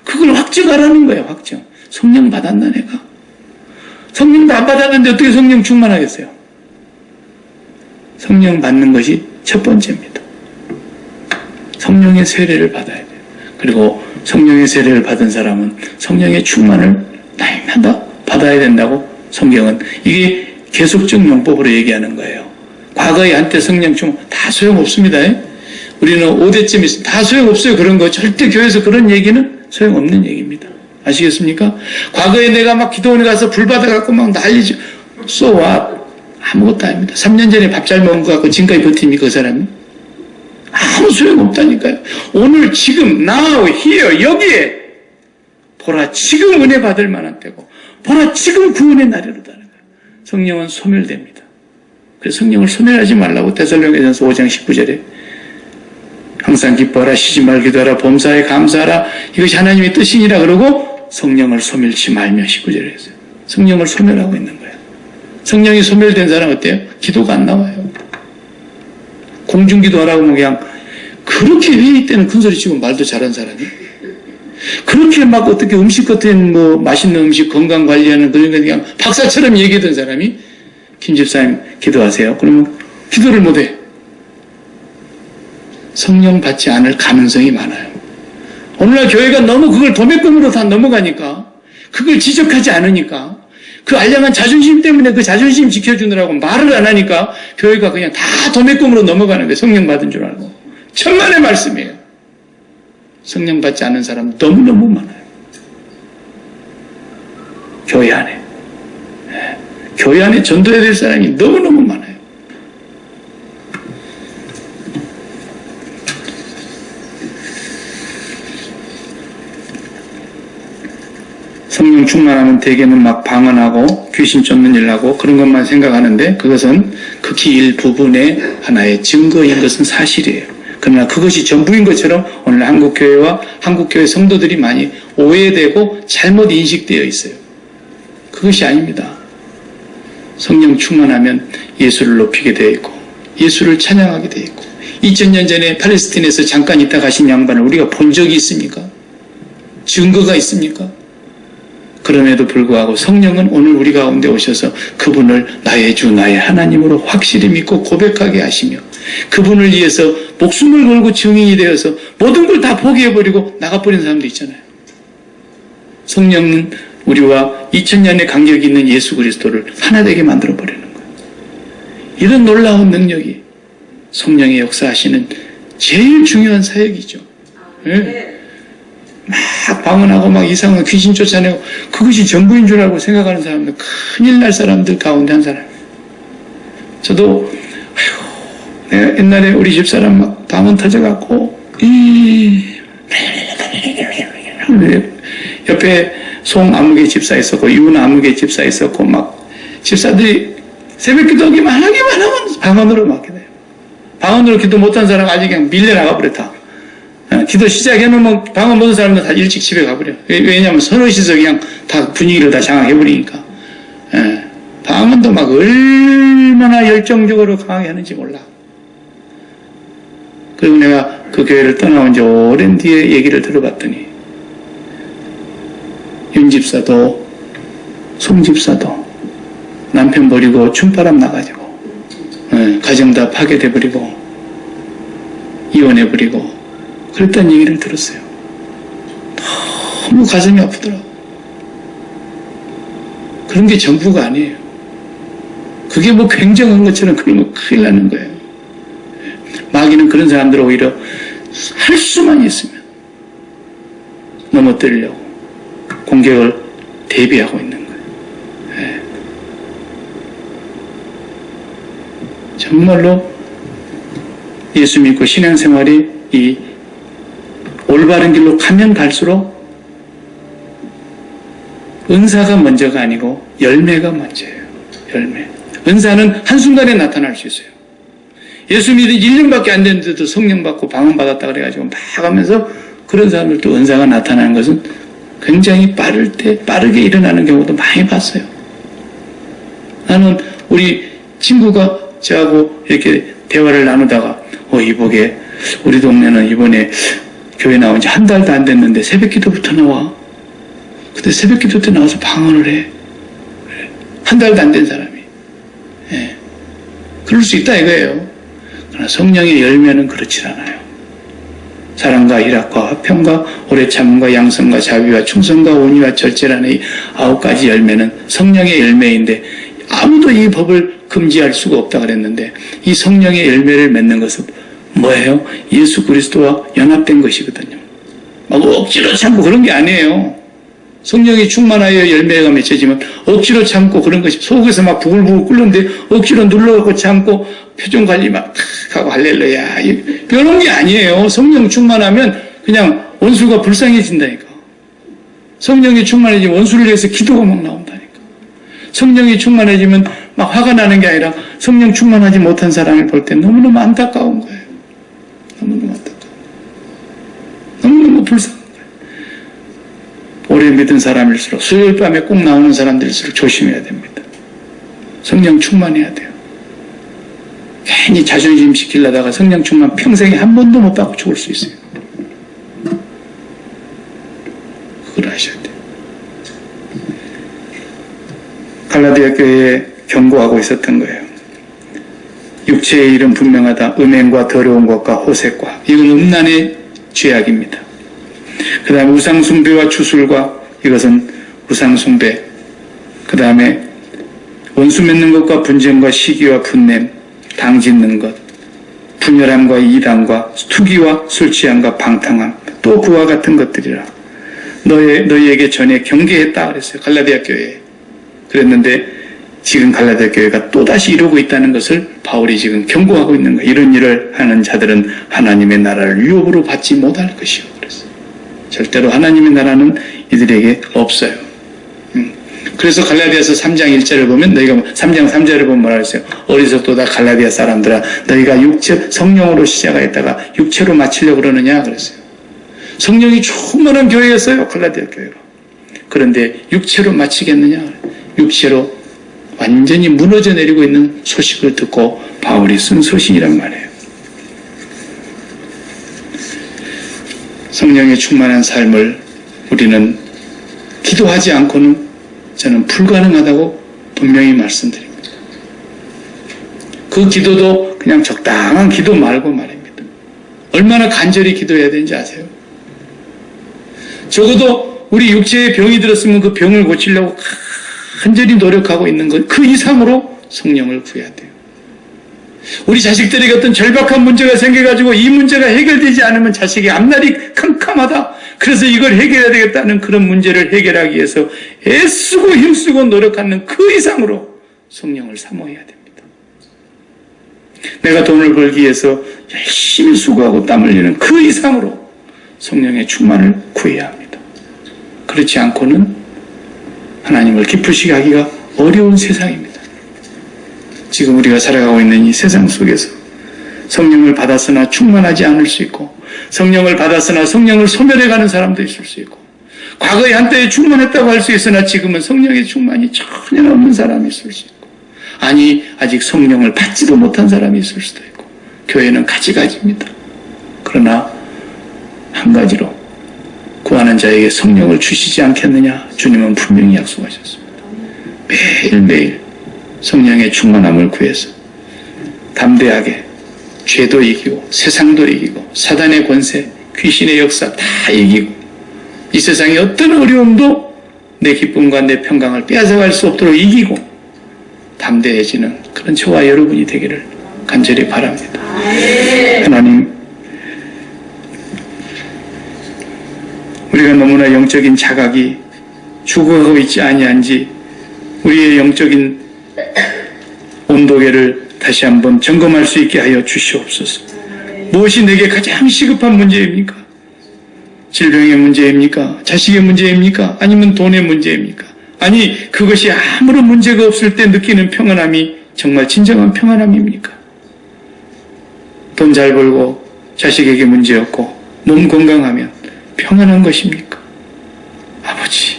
그걸 확증하라는 거예요. 확증. 성령 받았나 내가? 성령도 안 받았는데 어떻게 성령 충만하겠어요? 성령 받는 것이 첫 번째입니다. 성령의 세례를 받아야 돼요. 그리고 성령의 세례를 받은 사람은 성령의 충만을 날마다 받아야 된다고 성경은 이게 계속적 용법으로 얘기하는 거예요. 과거에 한때 성령 충만 다 소용없습니다. 우리는 5대쯤 있으면 다 소용없어요. 그런 거 절대 교회에서 그런 얘기는 소용없는 얘기입니다. 아시겠습니까? 과거에 내가 막 기도원에 가서 불 받아갖고 막 난리죠. So what? 아무것도 아닙니다. 3년 전에 밥 잘 먹은 거 갖고 지금까지 버팁니까 그 사람이? 아무 소용없다니까요. 오늘 지금 now here 여기에 보라 지금 은혜 받을 만한 때고 보라 지금 구원의 날이로다는 거예요. 성령은 소멸됩니다. 그래서 성령을 소멸하지 말라고 데살로니가전서 5장 19절에 항상 기뻐하라 쉬지 말고 기도하라 범사에 감사하라 이것이 하나님의 뜻이니라 그러고 성령을 소멸치 말며 19절에 했어요. 성령을 소멸하고 있는 거예요. 성령이 소멸된 사람 어때요? 기도가 안 나와요. 공중기도하라고 하면 그냥 그렇게 회의 때는 큰소리 치고 말도 잘한 사람이 그렇게 막 어떻게 음식 같은 뭐 맛있는 음식 건강 관리하는 그런 거 그냥 박사처럼 얘기하던 사람이 김 집사님 기도하세요. 그러면 기도를 못해. 성령 받지 않을 가능성이 많아요. 오늘날 교회가 너무 그걸 도매금으로 다 넘어가니까 그걸 지적하지 않으니까 그 알량한 자존심 때문에 그 자존심 지켜주느라고 말을 안 하니까 교회가 그냥 다 도매금으로 넘어가는 거예요. 성령 받은 줄 알고. 천만의 말씀이에요. 성령 받지 않은 사람 너무너무 많아요. 교회 안에. 교회 안에 전도해야 될 사람이 너무너무 많아요. 성령 충만하면 대개는 막 방언하고 귀신 쫓는 일 하고 그런 것만 생각하는데 그것은 극히 일부분의 하나의 증거인 것은 사실이에요. 그러나 그것이 전부인 것처럼 오늘 한국교회와 한국교회 성도들이 많이 오해되고 잘못 인식되어 있어요. 그것이 아닙니다. 성령 충만하면 예수를 높이게 되어 있고 예수를 찬양하게 되어 있고 2000년 전에 팔레스틴에서 잠깐 있다 가신 양반을 우리가 본 적이 있습니까? 증거가 있습니까? 그럼에도 불구하고 성령은 오늘 우리 가운데 오셔서 그분을 나의 주 나의 하나님으로 확실히 믿고 고백하게 하시며 그분을 위해서 목숨을 걸고 증인이 되어서 모든 걸 다 포기해버리고 나가버린 사람도 있잖아요. 성령은 우리와 2000년의 간격이 있는 예수 그리스도를 하나 되게 만들어버리는 거예요. 이런 놀라운 능력이 성령의 역사하시는 제일 중요한 사역이죠. 네. 막 방언하고 막 이상한 귀신 쫓아내고 그것이 전부인 줄 알고 생각하는 사람들, 큰일 날 사람들 가운데 한 사람. 저도 내가 옛날에 우리 집사람 막 방언 터져갖고 옆에 송 아무개 집사 있었고 이훈 아무개 집사 있었고 막 집사들이 새벽 기도하기만 하면 방언으로 막게 돼요. 방언으로 기도 못한 사람 아직 그냥 밀려나가 버렸다. 기도 시작해놓으면 방언 못한 사람들 다 일찍 집에 가버려. 왜냐하면 서너시서 그냥 다 분위기를 다 장악해버리니까. 방언도 막 얼마나 열정적으로 강하게 하는지 몰라. 그리고 내가 그 교회를 떠나온 지 오랜 뒤에 얘기를 들어봤더니 윤 집사도 송 집사도 남편 버리고 춤바람 나가지고 가정 다 파괴돼버리고 이혼해버리고 그랬다는 얘기를 들었어요. 너무 가슴이 아프더라고. 그런 게 전부가 아니에요. 그게 뭐 굉장한 것처럼 그러면 큰일 나는 거예요. 마귀는 그런 사람들을 오히려 할 수만 있으면 넘어뜨리려고 공격을 대비하고 있는 거예요. 네. 정말로 예수 믿고 신앙생활이 이 올바른 길로 가면 갈수록 은사가 먼저가 아니고 열매가 먼저예요. 열매. 은사는 한순간에 나타날 수 있어요. 예수 믿은 1년밖에 안 됐는데도 성령 받고 방언 받았다 그래가지고 막 하면서 그런 사람들도 은사가 나타나는 것은 굉장히 빠르게 일어나는 경우도 많이 봤어요. 나는 우리 친구가 저하고 이렇게 대화를 나누다가 이복에 우리 동네는 이번에 교회 나온 지 한 달도 안 됐는데 새벽 기도부터 나와. 근데 새벽 기도 때 나와서 방언을 해. 한 달도 안 된 사람이. 예. 그럴 수 있다 이거예요. 그러나 성령의 열매는 그렇지 않아요. 사랑과 희락과 화평과 오래 참음과 양성과 자비와 충성과 온유와 절제라는 이 9가지 열매는 성령의 열매인데 아무도 이 법을 금지할 수가 없다 그랬는데 이 성령의 열매를 맺는 것은 뭐예요? 예수 그리스도와 연합된 것이거든요. 막 억지로 참고 그런 게 아니에요. 성령이 충만하여 열매가 맺혀지면 억지로 참고 그런 것이 속에서 막 부글부글 끓는데 억지로 눌러갖고 참고 표정 관리 막 하고 할렐루야 이런 게 아니에요. 성령 충만하면 그냥 원수가 불쌍해진다니까. 성령이 충만해지면 원수를 위해서 기도가 막 나온다니까. 성령이 충만해지면 막 화가 나는 게 아니라 성령 충만하지 못한 사람을 볼 때 너무너무 안타까운 거예요. 너무너무 안타까워. 너무너무 불쌍한 거예요. 오래 믿은 사람일수록 수요일 밤에 꼭 나오는 사람들일수록 조심해야 됩니다. 성령 충만해야 돼요. 괜히 자존심 지키려다가 성령 충만 평생에 한 번도 못 받고 죽을 수 있어요. 그걸 아셔야 돼요. 갈라디아 교회에 경고하고 있었던 거예요. 육체의 일은 분명하다. 음행과 더러운 것과 호색과 이건 음란의 죄악입니다. 그 다음에 우상숭배와 주술과 이것은 우상숭배. 그 다음에 원수 맺는 것과 분쟁과 시기와 분냄, 당짓는 것, 분열함과 이단과 투기와 술취함과 방탕함, 또 그와 같은 것들이라. 너희에게 전에 경계했다 그랬어요. 갈라디아 교회에. 그랬는데 지금 갈라디아 교회가 또다시 이루고 있다는 것을 바울이 지금 경고하고 있는 거예요. 이런 일을 하는 자들은 하나님의 나라를 유업으로 받지 못할 것이요. 그랬어요. 절대로 하나님의 나라는 이들에게 없어요. 그래서 갈라디아서 3장 1절을 보면 너희가 3장 3절을 보면 뭐라 그랬어요? 어리석도다 갈라디아 사람들아 너희가 육체 성령으로 시작하였다가 육체로 마치려고 그러느냐 그랬어요. 성령이 충만한 교회였어요. 갈라디아 교회가. 그런데 육체로 마치겠느냐? 육체로 완전히 무너져 내리고 있는 소식을 듣고 바울이 쓴 소식이란 말이에요. 성령의 충만한 삶을 우리는 기도하지 않고는 저는 불가능하다고 분명히 말씀드립니다. 그 기도도 그냥 적당한 기도 말고 말입니다. 얼마나 간절히 기도해야 되는지 아세요? 적어도 우리 육체에 병이 들었으면 그 병을 고치려고 간절히 노력하고 있는 것, 그 이상으로 성령을 구해야 돼요. 우리 자식들에게 어떤 절박한 문제가 생겨가지고 이 문제가 해결되지 않으면 자식의 앞날이 캄캄하다. 그래서 이걸 해결해야 되겠다는 그런 문제를 해결하기 위해서 애쓰고 힘쓰고 노력하는 그 이상으로 성령을 사모해야 됩니다. 내가 돈을 벌기 위해서 열심히 수고하고 땀 흘리는 그 이상으로 성령의 충만을 구해야 합니다. 그렇지 않고는 하나님을 기쁘시게 하기가 어려운 세상입니다. 지금 우리가 살아가고 있는 이 세상 속에서 성령을 받았으나 충만하지 않을 수 있고, 성령을 받았으나 성령을 소멸해가는 사람도 있을 수 있고, 과거에 한때에 충만했다고 할 수 있으나 지금은 성령의 충만이 전혀 없는 사람이 있을 수 있고, 아니 아직 성령을 받지도 못한 사람이 있을 수도 있고, 교회는 가지가지입니다. 그러나 한 가지로 구하는 자에게 성령을 주시지 않겠느냐, 주님은 분명히 약속하셨습니다. 매일매일 성령의 충만함을 구해서 담대하게 죄도 이기고 세상도 이기고 사단의 권세, 귀신의 역사 다 이기고 이 세상의 어떤 어려움도 내 기쁨과 내 평강을 빼앗아갈 수 없도록 이기고 담대해지는 그런 저와 여러분이 되기를 간절히 바랍니다. 하나님, 우리가 너무나 영적인 자각이 죽어가고 있지 아니한지 우리의 영적인 온도계를 다시 한번 점검할 수 있게 하여 주시옵소서. 무엇이 내게 가장 시급한 문제입니까? 질병의 문제입니까? 자식의 문제입니까? 아니면 돈의 문제입니까? 아니, 그것이 아무런 문제가 없을 때 느끼는 평안함이 정말 진정한 평안함입니까? 돈 잘 벌고 자식에게 문제 없고 몸 건강하면 평안한 것입니까? 아버지,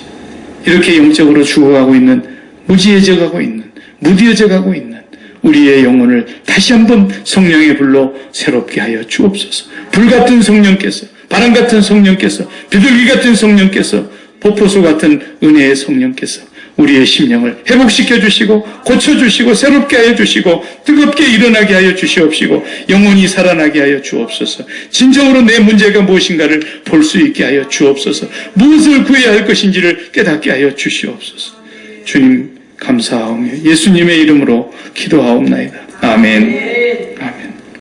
이렇게 영적으로 죽어가고 있는, 무지해져가고 있는, 무뎌져가고 있는 우리의 영혼을 다시 한번 성령의 불로 새롭게 하여 주옵소서. 불같은 성령께서, 바람같은 성령께서, 비둘기 같은 성령께서, 폭포수 같은 은혜의 성령께서 우리의 심령을 회복시켜 주시고 고쳐주시고 새롭게 하여 주시고 뜨겁게 일어나게 하여 주시옵시고 영혼이 살아나게 하여 주옵소서. 진정으로 내 문제가 무엇인가를 볼 수 있게 하여 주옵소서. 무엇을 구해야 할 것인지를 깨닫게 하여 주시옵소서. 주님 감사하오며 예수님의 이름으로 기도하옵나이다. 아멘.